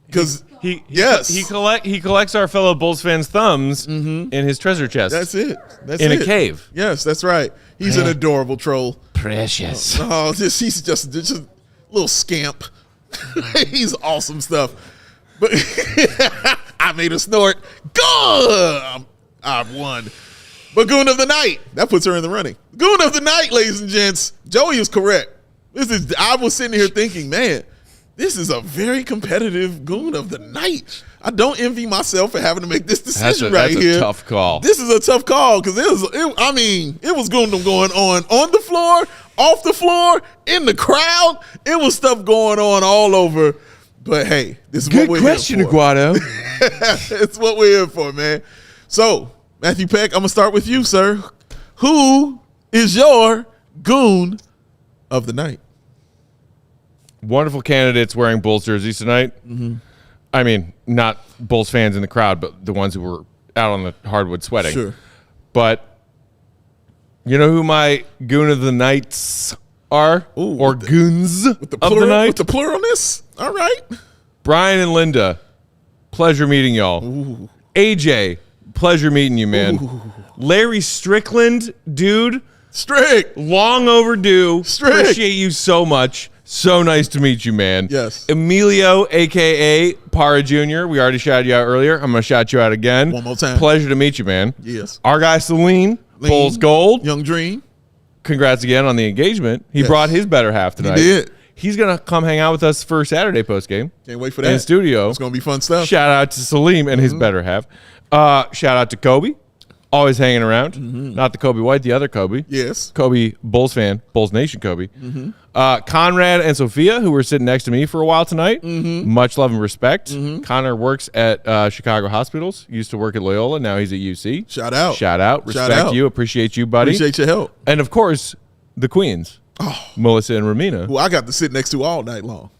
B: Because
A: He
B: Yes.
A: collects our fellow Bulls fans' thumbs in his treasure chest.
B: that's it. That's
A: in
B: it.
A: a cave.
B: Yes, that's right. He's an adorable troll.
A: Precious.
B: Oh, he's just a little scamp. He's awesome stuff. But I made a snort. Good. I've won. But Goon of the Night, that puts her in the running. Goon of the Night, ladies and gents. Joey is correct. I was sitting here thinking, man, this is a very competitive Goon of the Night. I don't envy myself for having to make this decision right here.
A: That's a tough call.
B: This is a tough call because it was Goondom going on the floor, off the floor, in the crowd. It was stuff going on all over. But hey, this is
A: Good
B: what we're
A: question,
B: here for.
A: Aguado.
B: It's what we're here for, man. So, Matthew Peck, I'm going to start with you, sir. Who is your Goon of the Night?
A: Wonderful candidates wearing Bulls jerseys tonight. I mean, not Bulls fans in the crowd, but the ones who were out on the hardwood sweating.
B: Sure.
A: But you know who my Goon of the Nights are?
B: Ooh,
A: or Goons of the Night?
B: With the pluralness? All right.
A: Brian and Linda, pleasure meeting y'all.
B: Ooh.
A: AJ, pleasure meeting you, man.
B: Ooh.
A: Larry Strickland, dude,
B: Strick.
A: long overdue.
B: Strick.
A: Appreciate you so much. So nice to meet you, man.
B: Yes.
A: Emilio, a.k.a. Para Jr., we already shouted you out earlier. I'm going to shout you out again.
B: One more time.
A: Pleasure to meet you, man.
B: Yes.
A: Our guy, Celine, Bulls Gold.
B: Young Dream.
A: Congrats again on the engagement. He
B: Yes.
A: brought his better half tonight.
B: He did.
A: He's going to come hang out with us for Saturday postgame.
B: Can't wait for that.
A: In studio.
B: It's going to be fun stuff.
A: Shout out to Salim and his better half. Shout out to Coby, always hanging around. Not the Coby White, the other Coby.
B: Yes.
A: Coby, Bulls fan, Bulls Nation Coby. Conrad and Sophia, who were sitting next to me for a while tonight. Much love and respect. Connor works at Chicago Hospitals. Used to work at Loyola. Now he's at UC.
B: Shout out.
A: Shout out. Respect
B: Shout out.
A: you. Appreciate you, buddy.
B: Appreciate your help.
A: And, of course, the Queens. Melissa and Ramina.
B: Who I got to sit next to all night long.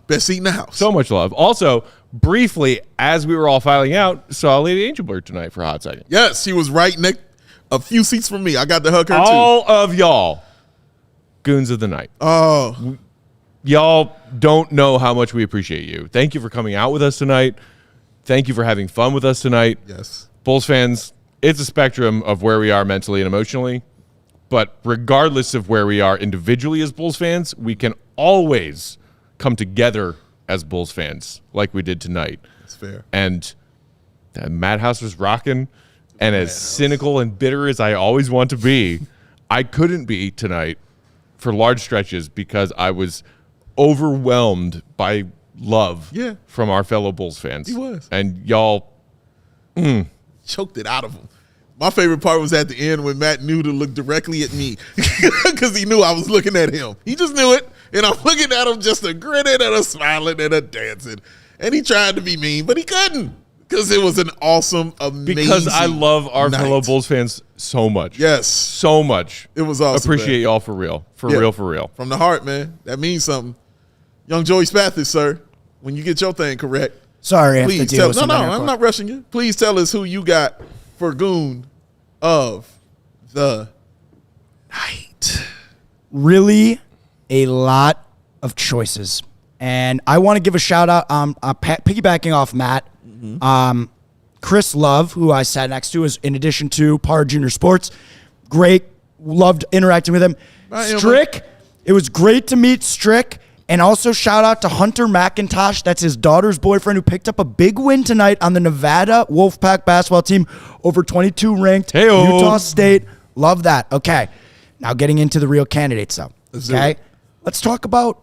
B: Best seat in the house.
A: So much love. Also, briefly, as we were all filing out, saw Lady Angel Blur tonight for a hot second.
B: Yes, she was right next, a few seats from me. I got to hug her too.
A: All of y'all, Goons of the Night.
B: Oh,
A: Y'all don't know how much we appreciate you. Thank you for coming out with us tonight. Thank you for having fun with us tonight.
B: yes.
A: Bulls fans, it's a spectrum of where we are mentally and emotionally. But regardless of where we are individually as Bulls fans, we can always come together as Bulls fans like we did tonight.
B: That's fair.
A: And that Madhouse was rocking. And as cynical and bitter as I always want to be, I couldn't be tonight for large stretches because I was overwhelmed by love from our fellow Bulls fans.
B: He was.
A: And y'all
B: Choked it out of him. My favorite part was at the end when Matt knew to look directly at me because he knew I was looking at him. He just knew it. And I'm looking at him just a grinning and a smiling and a dancing. And he tried to be mean, but he couldn't. Because it was an awesome, amazing
A: Because I love our
B: night.
A: fellow Bulls fans so much.
B: Yes.
A: So much.
B: It was awesome.
A: Appreciate y'all for real. For real.
B: From the heart, man. That means something. Young Joey Spathis, sir, when you get your thing correct,
D: Sorry,
B: please tell. No, I'm not rushing you. Please tell us who you got for Goon of the night.
D: Really, a lot of choices, and I want to give a shout out. Piggybacking off Matt, Chris Love, who I sat next to, is in addition to Par Junior Sports. Great, loved interacting with him. Strick, it was great to meet Strick. And also shout out to Hunter McIntosh. That's his daughter's boyfriend who picked up a big win tonight on the Nevada Wolfpack basketball team over 22 ranked Utah State. Love that. Okay. Now getting into the real candidates though. Okay. Let's talk about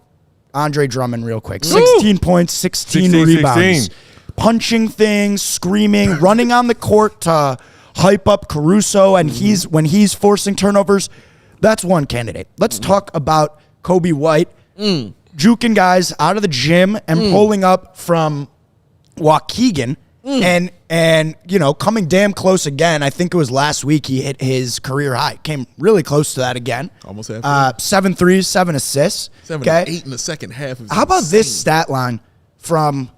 D: Andre Drummond real quick. 16 points, 16 rebounds.
A: 16.
D: Punching things, screaming, running on the court to hype up Caruso. And when he's forcing turnovers, that's one candidate. Let's talk about Coby White. Juking guys out of the gym and pulling up from Waukegan and coming damn close again. I think it was last week he hit his career high. Came really close to that again.
B: Almost half.
D: 7 threes, 7 assists.
B: 7 and 8 in the second half.
D: How about this stat line from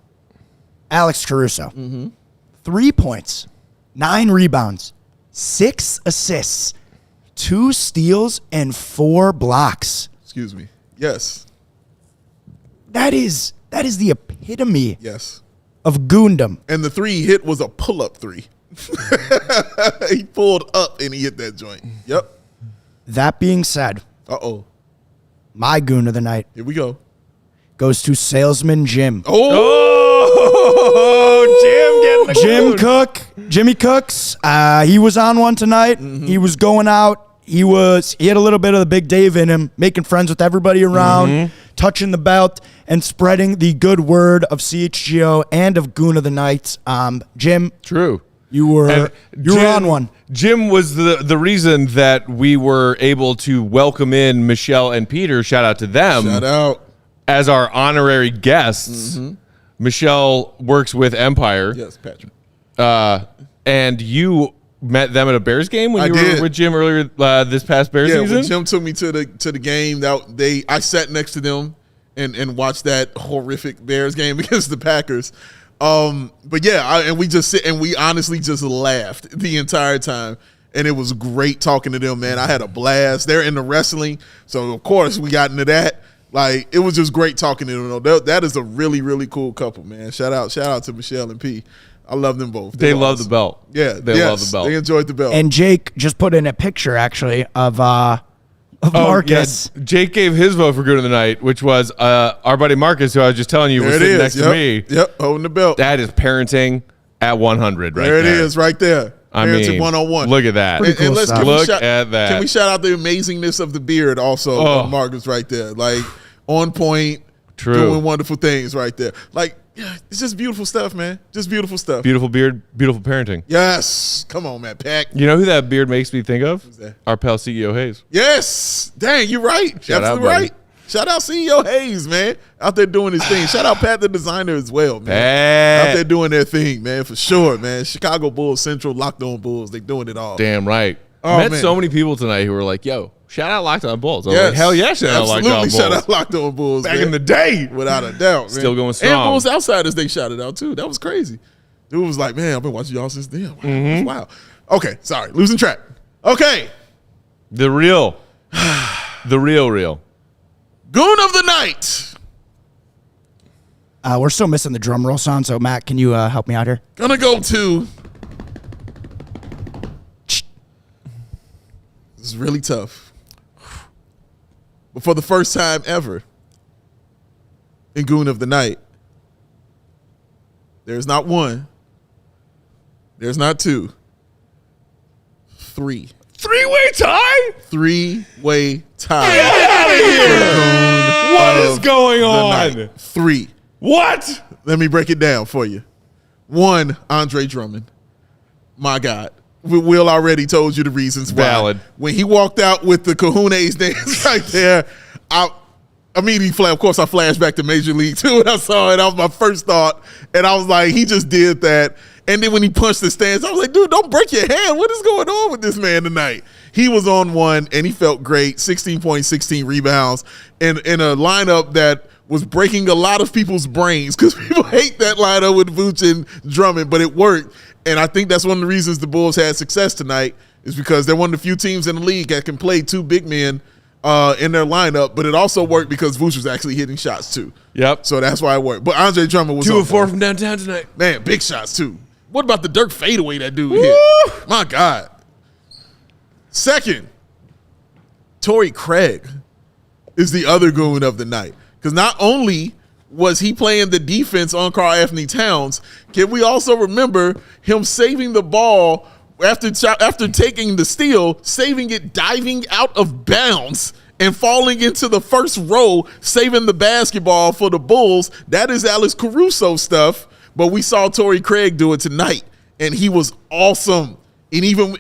D: Alex Caruso? 3 points, 9 rebounds, 6 assists, 2 steals, and 4 blocks.
B: Excuse me. Yes.
D: That is the epitome
B: Yes.
D: of goondom.
B: And the 3 he hit was a pull-up 3. He pulled up and he hit that joint. Yep.
D: That being said,
B: Uh-oh.
D: my goon of the night
B: Here we go.
D: goes to Salesman Jim.
B: Oh,
D: Jim Cook, Jimmy Cooks. He was on one tonight. He was going out. He had a little bit of the Big Dave in him, making friends with everybody around, touching the belt, and spreading the good word of CHGO and of Goon of the Night. Jim,
A: True.
D: you were on one.
A: Jim was the reason that we were able to welcome in Michelle and Peter. Shout out to them.
B: Shout out.
A: As our honorary guests. Michelle works with Empire.
B: Yes, Patrick.
A: And you met them at a Bears game when
B: I
A: you
B: did.
A: were with Jim earlier this past Bears season?
B: When Jim took me to the game, I sat next to them and watched that horrific Bears game against the Packers. But yeah, we honestly just laughed the entire time. And it was great talking to them, man. I had a blast. They're into wrestling, so of course we got into that. Like, it was just great talking to them. That is a really, really cool couple, man. Shout out to Michelle and P. I love them both.
A: They love the belt.
B: Yeah,
A: they love the belt.
B: They enjoyed the belt.
D: And Jake just put in a picture, actually, of Marcus.
A: Yeah. Jake gave his vote for Good of the Night, which was our buddy Marcus, who I was just telling you was sitting next to me.
B: Yep, holding the belt.
A: That is parenting at 100 right there.
B: There it is right there.
A: I
B: parenting
A: mean,
B: 101.
A: Look at that.
D: Cool
B: let's
D: stuff.
A: Look at that.
B: Can we shout out the amazingness of the beard also of Marcus right there? Like, on point,
A: True.
B: doing wonderful things right there. Like, yeah, it's just beautiful stuff, man. Just beautiful stuff.
A: Beautiful beard, beautiful parenting.
B: Yes. Come on, man. Pack.
A: You know who that beard makes me think of?
B: Who's that?
A: Our pal CEO Hayes.
B: Yes. Dang, you're right.
A: Shout out,
B: Absolutely
A: buddy.
B: right. Shout out CEO Hayes, man. Out there doing his thing. Shout out Pat the designer as well, man.
A: Pat.
B: Out there doing their thing, man, for sure, man. Chicago Bulls, Central, Locked On Bulls. They doing it all.
A: Damn right.
B: Oh,
A: Met
B: man.
A: so many people tonight who were like, yo, shout out Locked On Bulls. I was
B: Yes.
A: like, hell yeah, shout out Locked On
B: Absolutely.
A: Bulls.
B: Shout out Locked On Bulls.
A: Back
B: man.
A: in the day.
B: Without a doubt, man.
A: Still going strong.
B: And Bulls Outsiders, they shouted out too. That was crazy. Dude was like, man, I've been watching y'all since then. Wow. Wow. Okay, sorry. Losing track. Okay.
A: The real. The real.
B: Goon of the night.
D: We're still missing the drum roll sound, so Matt, can you help me out here?
B: Gonna go to. This is really tough. But for the first time ever in Goon of the Night, there's not one, there's not two, 3.
A: Three-way tie?
B: 3-way tie.
A: Get out of here. What is going on?
B: 3.
A: What?
B: Let me break it down for you. 1, Andre Drummond. My God. Will already told you the reasons why.
A: Valid.
B: When he walked out with the Kahuna's dance right there, I immediately, of course, I flashed back to Major League too, and I saw it. That was my first thought. And I was like, he just did that. And then when he punched the stands, I was like, dude, don't break your hand. What is going on with this man tonight? He was on one, and he felt great. 16 points, 16 rebounds, in a lineup that was breaking a lot of people's brains because people hate that lineup with Vooch and Drummond, but it worked. And I think that's one of the reasons the Bulls had success tonight is because they're one of the few teams in the league that can play two big men in their lineup, but it also worked because Vooch was actually hitting shots too.
A: Yep.
B: So that's why it worked. But Andre Drummond was
A: 2 of 4 from downtown tonight.
B: Man, big shots too. What about the Dirk fadeaway that dude hit? My God. Second, Torrey Craig is the other goon of the night. Because not only was he playing the defense on Karl-Anthony Towns, can we also remember him saving the ball after taking the steal, saving it, diving out of bounds, and falling into the first row, saving the basketball for the Bulls. That is Alex Caruso stuff, but we saw Torrey Craig do it tonight, and he was awesome. And even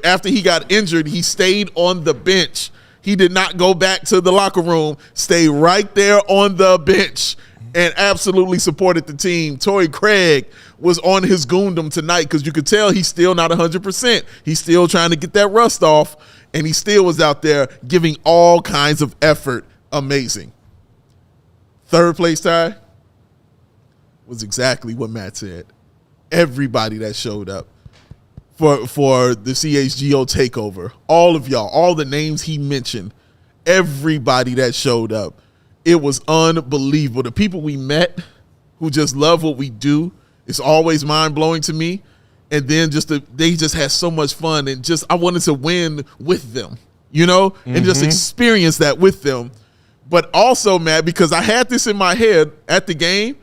B: after he got injured, he stayed on the bench. He did not go back to the locker room, stayed right there on the bench and absolutely supported the team. Torrey Craig was on his goondom tonight because you could tell he's still not 100%. He's still trying to get that rust off, and he still was out there giving all kinds of effort. Amazing. Third place tie was exactly what Matt said. Everybody that showed up for the CHGO takeover, all of y'all, all the names he mentioned, everybody that showed up, it was unbelievable. The people we met who just love what we do, it's always mind-blowing to me. And then they just had so much fun, and just I wanted to win with them, and just experience that with them. But also, Matt, because I had this in my head at the game,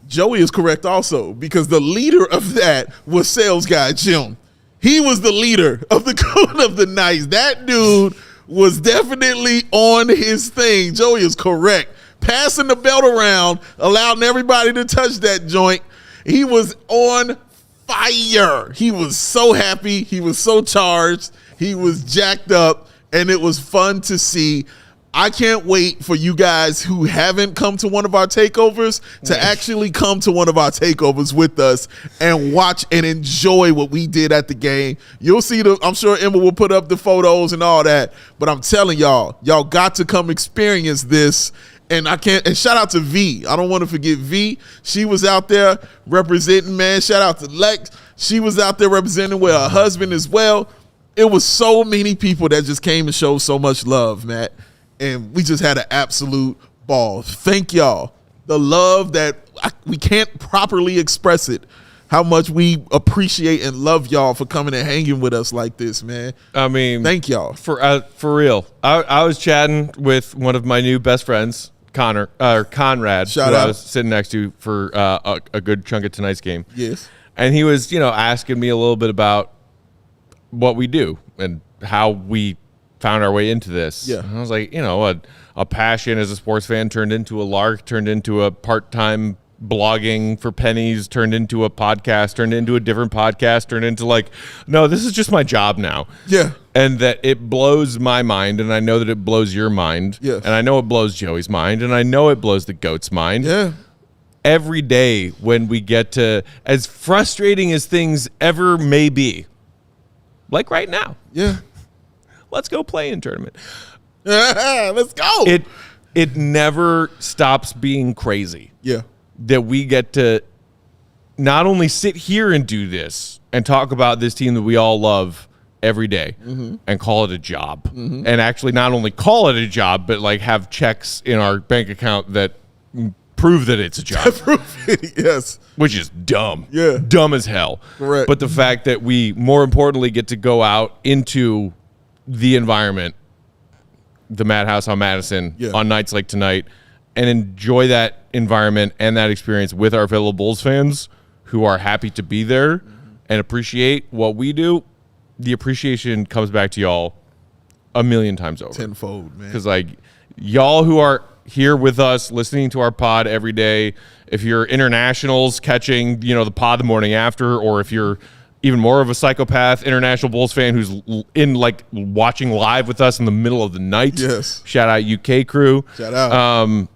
B: Joey is correct also, because the leader of that was sales guy Jim. He was the leader of the Goon of the Night. That dude was definitely on his thing. Joey is correct. Passing the belt around, allowing everybody to touch that joint. He was on fire. He was so happy. He was so charged. He was jacked up, and it was fun to see. I can't wait for you guys who haven't come to one of our takeovers to actually come to one of our takeovers with us and watch and enjoy what we did at the game. You'll see I'm sure Emma will put up the photos and all that, but I'm telling y'all got to come experience this. And shout out to V. I don't want to forget V. She was out there representing, man. Shout out to Lex. She was out there representing with her husband as well. It was so many people that just came and showed so much love, Matt. And we just had an absolute ball. Thank y'all. The love that we can't properly express it. How much we appreciate and love y'all for coming and hanging with us like this, man. I mean, thank y'all.
A: For real. I was chatting with one of my new best friends, Conrad, who I was sitting next to for a good chunk of tonight's game.
B: Yes.
A: And he was, asking me a little bit about what we do and how we found our way into this.
B: Yeah.
A: And I was like, a passion as a sports fan turned into a lark, turned into a part-time blogging for pennies, turned into a podcast, turned into a different podcast, turned into no, this is just my job now.
B: Yeah.
A: And that it blows my mind, and I know that it blows your mind.
B: Yeah.
A: And I know it blows Joey's mind, and I know it blows the GOAT's mind.
B: Yeah.
A: Every day when we get to, as frustrating as things ever may be, like right now.
B: Yeah.
A: Let's go play in tournament.
B: Let's go.
A: It never stops being crazy.
B: Yeah.
A: That we get to not only sit here and do this and talk about this team that we all love every day and call it a job. And actually not only call it a job, but have checks in our bank account that prove that it's a job.
B: Yes.
A: Which is dumb.
B: Yeah.
A: Dumb as hell.
B: Correct.
A: But the fact that we, more importantly, get to go out into the environment, the Madhouse on Madison, on nights like tonight, and enjoy that environment and that experience with our fellow Bulls fans who are happy to be there and appreciate what we do. The appreciation comes back to y'all a million times over.
B: Tenfold, man.
A: Because y'all who are here with us, listening to our pod every day, if you're internationals catching, the pod the morning after, or if you're even more of a psychopath international Bulls fan who's in watching live with us in the middle of the night.
B: Yes.
A: Shout out UK crew.
B: Shout out.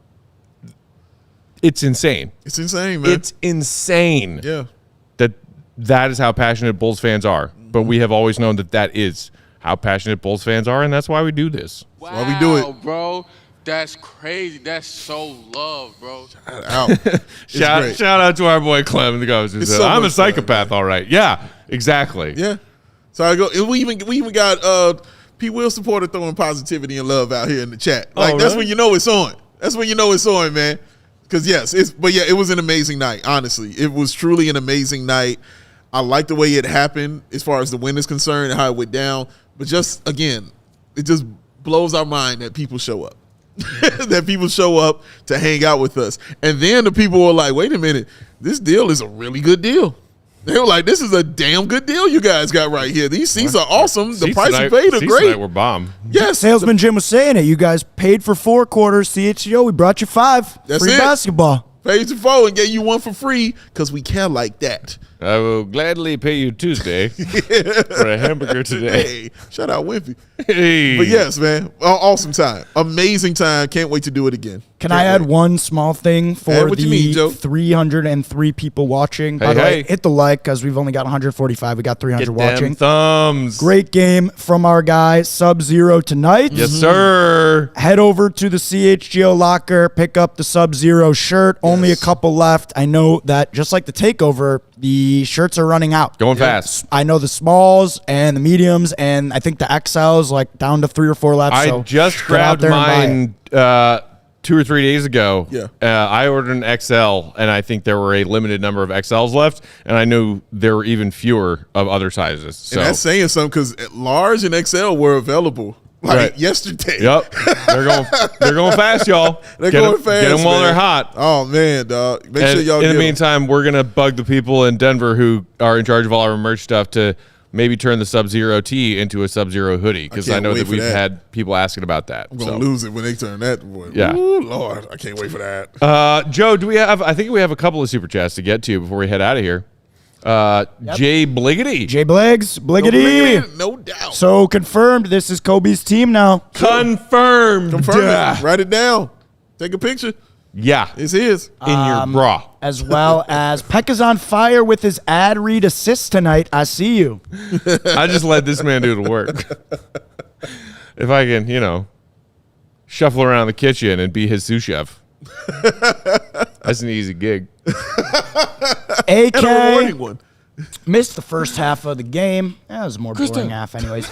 A: It's insane.
B: It's insane, man.
A: It's insane.
B: Yeah.
A: That that is how passionate Bulls fans are. But we have always known that is how passionate Bulls fans are, and that's why we do this.
F: Wow,
B: why we do it.
F: bro. That's crazy. That's so love, bro.
B: Shout
A: Shout out to our boy Clem in the comments. Who said,
B: so
A: I'm a
B: much
A: psychopath, all right. Yeah, exactly.
B: Yeah. So I go. We even got P. Will supporter throwing positivity and love out here in the chat. Like that's
A: really?
B: when you know it's on. That's when you know it's on, man. Because yes, it was an amazing night. Honestly, it was truly an amazing night. I like the way it happened as far as the win is concerned and how it went down. But just again, it just blows our mind that people show up. That people show up to hang out with us. And then the people were like, wait a minute, this deal is a really good deal. They were like, this is a damn good deal you guys got right here. These seats are awesome. The price you paid are great.
A: Tonight were bomb.
B: Yes.
D: Salesman Jim was saying it. You guys paid for 4 quarters. CHGO, we brought you 5.
B: That's
D: Free
B: it.
D: basketball.
B: Paid you 4 and gave you 1 for free because we care like that.
A: I will gladly pay you Tuesday for a hamburger today.
B: Hey, shout out Wimpy.
A: Hey.
B: But yes, man, awesome time. Amazing time. Can't wait to do it again.
D: Can I add one small thing for
B: Add what you mean, Joe.
D: 303 people watching? By
A: Hey,
D: the way,
A: hey.
D: hit the like because we've only got 145. We got 300
A: Get them
D: watching.
A: thumbs.
D: Great game from our guy Sub-Zero tonight.
A: Yes, sir.
D: Head over to the CHGO locker, pick up the Sub-Zero shirt. Only a couple left. I know that just like the takeover, the shirts are running out.
A: Going fast.
D: I know the smalls and the mediums, and I think the XLs like down to 3 or 4 left.
A: I
D: so
A: just
D: get out
A: grabbed
D: there and buy it.
A: mine 2 or 3 days ago.
B: Yeah.
A: I ordered an XL, and I think there were a limited number of XLs left, and I knew there were even fewer of other sizes. So
B: And that's saying something because large and XL were available like
A: Right.
B: yesterday.
A: Yep, they're going fast, y'all.
B: They're
A: Get
B: going
A: 'em-
B: fast.
A: Get them while
B: man.
A: they're hot.
B: Oh man, dog. Make sure
A: And
B: y'all
A: in the
B: get 'em.
A: meantime, we're gonna bug the people in Denver who are in charge of all our merch stuff to maybe turn the Sub-Zero tee into a Sub-Zero hoodie because I
B: can't
A: know
B: wait
A: that
B: for
A: we've
B: that.
A: had people asking about that.
B: I'm gonna
A: So.
B: lose it when they turn that. Boy.
A: Yeah.
B: Ooh, Lord, I can't wait for that.
A: Joe, do we have? I think we have a couple of super chats to get to before we head out of here. Jay Bliggity.
D: Jay Bliggs, Bliggity.
B: No doubt.
D: So confirmed, this is Kobe's team now.
A: Confirmed.
B: Confirm it. Write it down. Take a picture.
A: Yeah.
B: It's his.
A: In your bra.
D: As well as Pekka's on fire with his ad read assist tonight. I see you.
A: I just let this man do the work. If I can, shuffle around the kitchen and be his sous chef. That's an easy gig.
B: And a rewarding
D: AK
B: one.
D: missed the first half of the game. That was a more boring half anyways.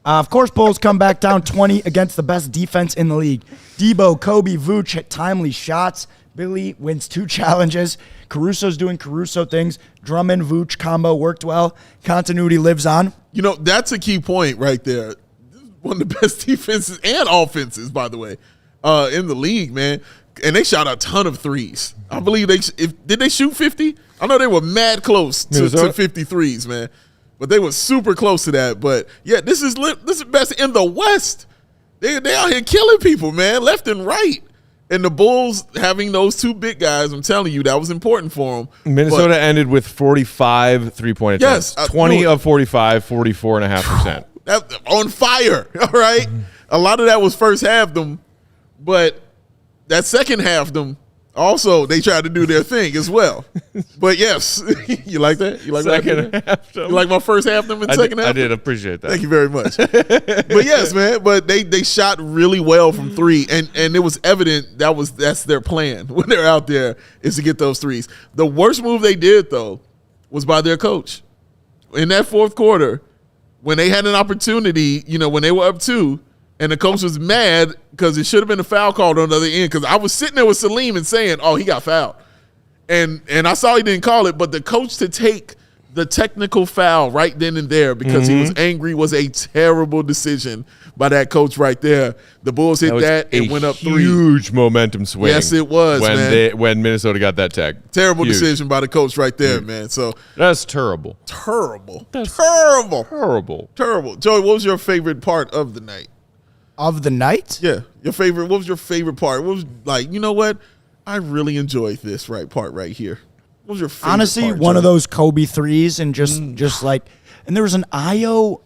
D: Of course, Bulls come back down 20 against the best defense in the league. Debo, Coby, Vooch hit timely shots. Billy wins 2 challenges. Caruso's doing Caruso things. Drummond, Vooch combo worked well. Continuity lives on.
B: That's a key point right there. This is one of the best defenses and offenses, by the way, in the league, man. And they shot a ton of threes. I believe did they shoot 50? I know they were mad close to 50 threes, man. But they were super close to that. But yeah, this is best in the West. They out here killing people, man, left and right. And the Bulls having those 2 big guys, I'm telling you, that was important for them.
A: Minnesota ended with 45 3-point attempts.
B: Yes,
A: 20 of 45, 44.5%.
B: On fire, all right? A lot of that was first half them, but that second half them, also, they tried to do their thing as well. But yes, you like that? You like
A: Second
B: that?
A: half them.
B: You like my first half them and second half?
A: I did appreciate that.
B: Thank you very much. But yes, man. But they shot really well from 3, and it was evident that's their plan when they're out there is to get those threes. The worst move they did though was by their coach in that fourth quarter when they had an opportunity. When they were up 2. And the coach was mad because it should have been a foul called on the other end. Because I was sitting there with Salim and saying, "Oh, he got fouled," and I saw he didn't call it. But the coach to take the technical foul right then and there because he was angry was a terrible decision by that coach right there. The Bulls hit that and went up 3.
A: Huge momentum swing.
B: Yes, it was, man.
A: When Minnesota got that tag.
B: Terrible
A: Huge.
B: decision by the coach right there, man. So
A: That's terrible.
B: terrible,
A: That's
B: terrible,
A: Horrible.
B: terrible. Joey, what was your favorite part of the night?
D: Of the night?
B: Yeah, what was your favorite part? What was like, you know what? I really enjoyed this part right here. What was your favorite
D: Honestly,
B: part,
D: one
B: Joey?
D: of those Kobe threes and just like, and there was an IO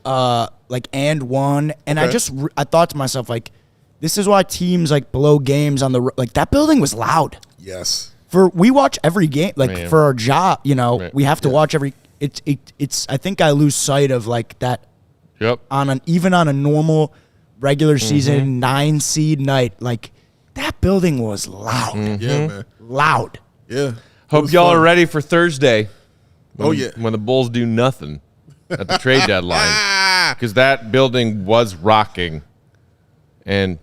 D: and one, and
B: Okay.
D: I thought to myself like, this is why teams like blow games on the like that building was loud.
B: Yes.
D: We watch every game like
A: Man.
D: for our job,
A: Right.
D: we have to watch every. it's I think I lose sight of like that
A: Yep.
D: even on a normal regular season 9 seed night, like that building was loud.
B: Yeah, man.
D: Loud.
B: Yeah.
A: Hope y'all are ready for Thursday.
B: Oh, yeah.
A: When the Bulls do nothing at the trade deadline. Because that building was rocking. And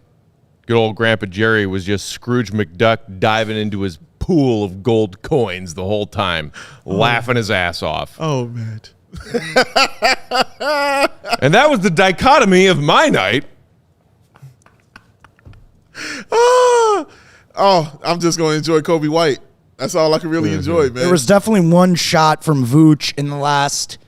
A: good old Grandpa Jerry was just Scrooge McDuck diving into his pool of gold coins the whole time, laughing his ass off.
B: Oh, man.
A: And that was the dichotomy of my night.
B: Oh, I'm just going to enjoy Coby White. That's all I can really enjoy, man.
D: There was definitely one shot from Vooch in the last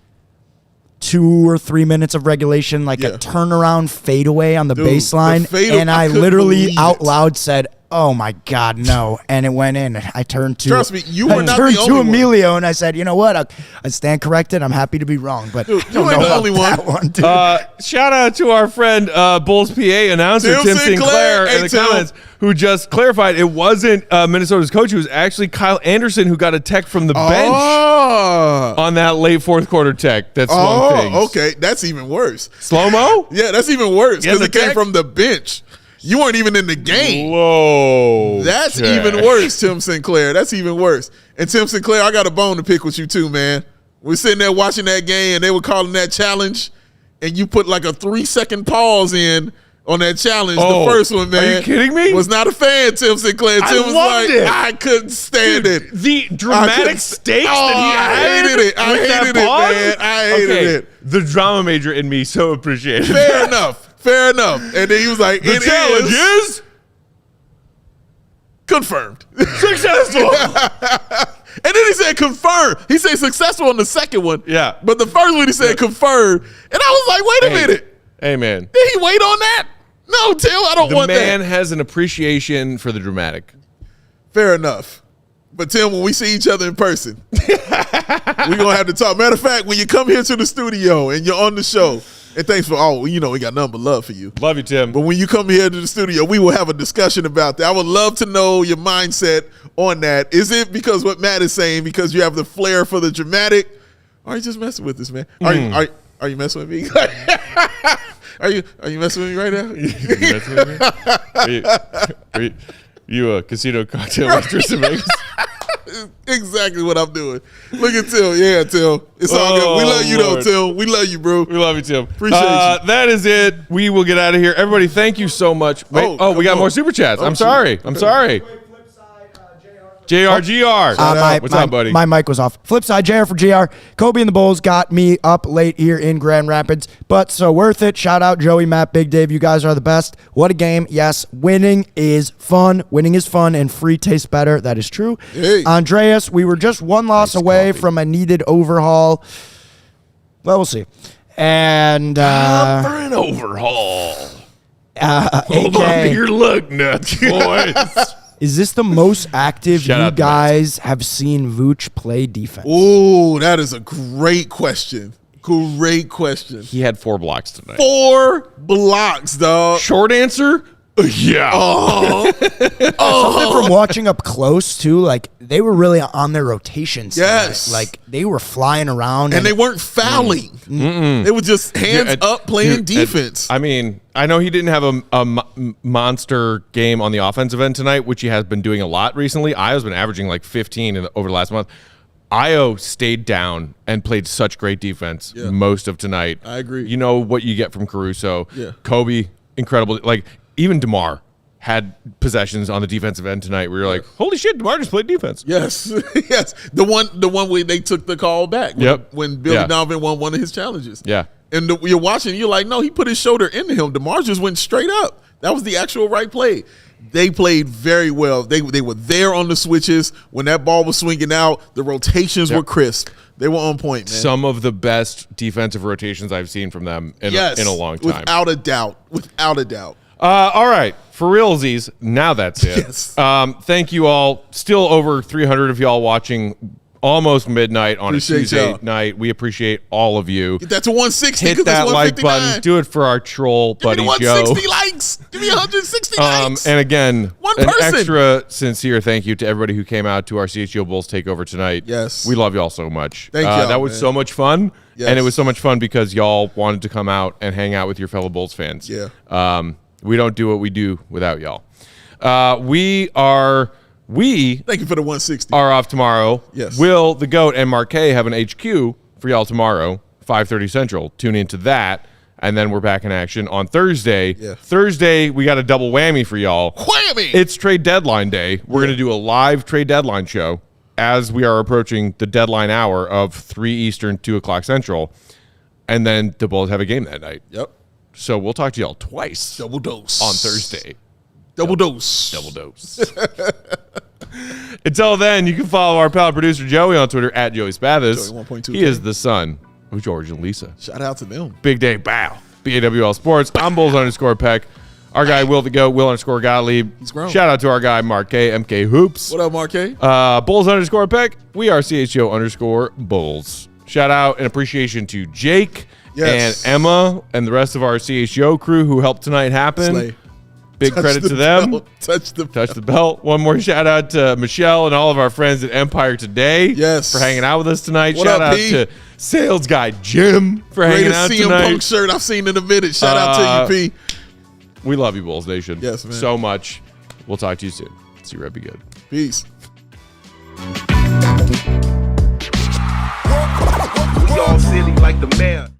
D: 2 or 3 minutes of regulation, like a turnaround fadeaway on the baseline. And I literally out loud said, "Oh my God, no!" And it went in. I turned to
B: Trust me, you were not the
D: turned
B: only
D: to Emilio and I said, "You know what? I stand corrected. I'm happy to be wrong, but
B: you ain't the only one."
D: Dude.
A: Shout out to our friend Bulls PA announcer Tim Sinclair in the comments, who just clarified it wasn't Minnesota's coach. It was actually Kyle Anderson who got a tech from the bench on that late fourth quarter tech that swung things.
B: Okay, that's even worse.
A: Slow-mo?
B: Yeah, that's even worse because it came
A: tech?
B: from the bench. You weren't even in the game.
A: Whoa.
B: That's even worse, Tim Sinclair. That's even worse. And Tim Sinclair, I got a bone to pick with you too, man. We're sitting there watching that game, and they were calling that challenge, and you put like a 3-second pause in on that challenge. The first one, man.
A: Are you kidding me?
B: Was not a fan, Tim Sinclair. Tim was
A: loved
B: like,
A: it.
B: I couldn't stand it.
A: The dramatic stakes that he had.
B: I hated it. I hated it, man. I hated it.
A: The drama major in me so appreciated
B: Fair enough. Fair enough. And then he was like,
A: The challenge is
B: confirmed.
A: successful.
B: And then he said confirmed. He said successful on the second one.
A: Yeah.
B: But the first one he said confirmed. And I was like, wait a minute.
A: Hey, man.
B: Did he wait on that? No, Tim, I don't want
A: The man
B: that.
A: has an appreciation for the dramatic.
B: Fair enough. But Tim, when we see each other in person, we're going to have to talk. Matter of fact, when you come here to the studio and you're on the show, and thanks for we got nothing but love for you.
A: Love you, Tim.
B: But when you come here to the studio, we will have a discussion about that. I would love to know your mindset on that. Is it because what Matt is saying, because you have the flair for the dramatic, or are you just messing with us, man? Are you messing with me? Are you messing with me right now?
A: You messing with me? Are you a casino cocktail waitress in Vegas?
B: Exactly what I'm doing. Look at Tim. Yeah, Tim. It's all good. We love you,
A: Lord.
B: though, Tim. We love you, bro.
A: We love you, Tim.
B: Appreciate you.
A: That is it. We will get out of here. Everybody, thank you so much. Wait, we got more super chats. I'm sorry. JRGR. What's up, buddy?
D: My mic was off. Flip side, JR for GR. Coby and the Bulls got me up late here in Grand Rapids, but so worth it. Shout out Joey, Matt, Big Dave. You guys are the best. What a game. Yes, winning is fun. Winning is fun, and free tastes better. That is true.
B: Hey.
D: Andreas, we were just one loss away from a needed overhaul. Well, we'll see. And
A: for an overhaul. Hold on
D: AK,
A: to your lug nuts, boys.
D: is this the most active
A: Shout
D: you
A: out to Matt.
D: guys have seen Vooch play defense?
B: Ooh, that is a great question. Great question.
A: He had 4 blocks tonight.
B: 4 blocks, dog.
A: Short answer, yeah.
D: Something from watching up close too, like they were really on their rotations.
B: Yes.
D: tonight. Like they were flying around,
B: And they weren't fouling. They were just hands up playing defense.
A: I mean, I know he didn't have a monster game on the offensive end tonight, which he has been doing a lot recently. Io's been averaging like 15 over the last month. Io stayed down and played such great defense most of tonight.
B: I agree.
A: You know what you get from Caruso.
B: Yeah.
A: Kobe, incredible. Like, even DeMar had possessions on the defensive end tonight where you're like, holy shit, DeMar just played defense.
B: Yes, yes. The one where they took the call back. When Billy Donovan won one of his challenges.
A: Yeah.
B: And you're watching, you're like, no, he put his shoulder into him. DeMar just went straight up. That was the actual right play. They played very well. They were there on the switches. When that ball was swinging out, the rotations were crisp. They were on point, man.
A: Some of the best defensive rotations I've seen from them in a long time.
B: Without a doubt. Without a doubt.
A: All right, for realsies, now that's it.
B: Yes.
A: Thank you all. Still over 300 of y'all watching almost midnight on
B: Appreciate
A: a Tuesday
B: y'all.
A: night. We appreciate all of you.
B: Get that to 160.
A: Hit
B: 'cause
A: that
B: it's
A: like
B: 159.
A: button. Do it for our troll
B: Give me
A: buddy
B: the
A: Joe.
B: 160 likes. Give me 160 likes.
A: And again,
B: One
A: an
B: person.
A: extra sincere thank you to everybody who came out to our CHGO Bulls takeover tonight.
B: Yes.
A: We love y'all so much.
B: Thank y'all,
A: that was
B: man.
A: so much fun.
B: Yes.
A: And it was so much fun because y'all wanted to come out and hang out with your fellow Bulls fans.
B: Yeah.
A: We don't do what we do without y'all. We
B: Thank you for the 160.
A: are off tomorrow.
B: Yes.
A: Will, the GOAT, and Marquet have an HQ for y'all tomorrow, 5:30 Central. Tune into that, and then we're back in action on Thursday.
B: Yeah.
A: Thursday, we got a double whammy for y'all.
B: Whammy!
A: It's trade deadline day. We're going to do a live trade deadline show as we are approaching the deadline hour of 3 Eastern, 2 o'clock Central, and then the Bulls have a game that night.
B: Yep.
A: So we'll talk to y'all twice
B: Double dose.
A: on Thursday.
B: Double dose.
A: Double dose. Until then, you can follow our pal producer Joey on Twitter at Joey Spathis.
B: Joey 1.2K.
A: He is the son of George and Lisa.
B: Shout out to them.
A: Big day, bow. BAWL Sports. I'm Bulls_Peck. Our guy Will the Goat, Will_Gottlieb.
B: He's grown.
A: Shout out to our guy Mark K, MK Hoops.
B: What up, Marquet?
A: Bulls_Peck. We are CHGO_Bulls. Shout out and appreciation to Jake
B: Yes.
A: and Emma and the rest of our CHGO crew who helped tonight happen.
B: Slay.
A: Big
B: Touch
A: credit
B: the
A: to them.
B: belt. Touch the
A: Touch the belt. One more shout out to Michelle and all of our friends at Empire Today.
B: Yes.
A: For hanging out with us tonight.
B: What
A: shout
B: up,
A: out
B: P?
A: to sales guy Jim for hanging out
B: Greatest CM
A: tonight.
B: Punk shirt I've seen in a minute. Shout out to you, P.
A: We love you, Bulls Nation.
B: Yes, man.
A: So much. We'll talk to you soon. See you, Red. Be good.
B: Peace.
C: We all silly like the man.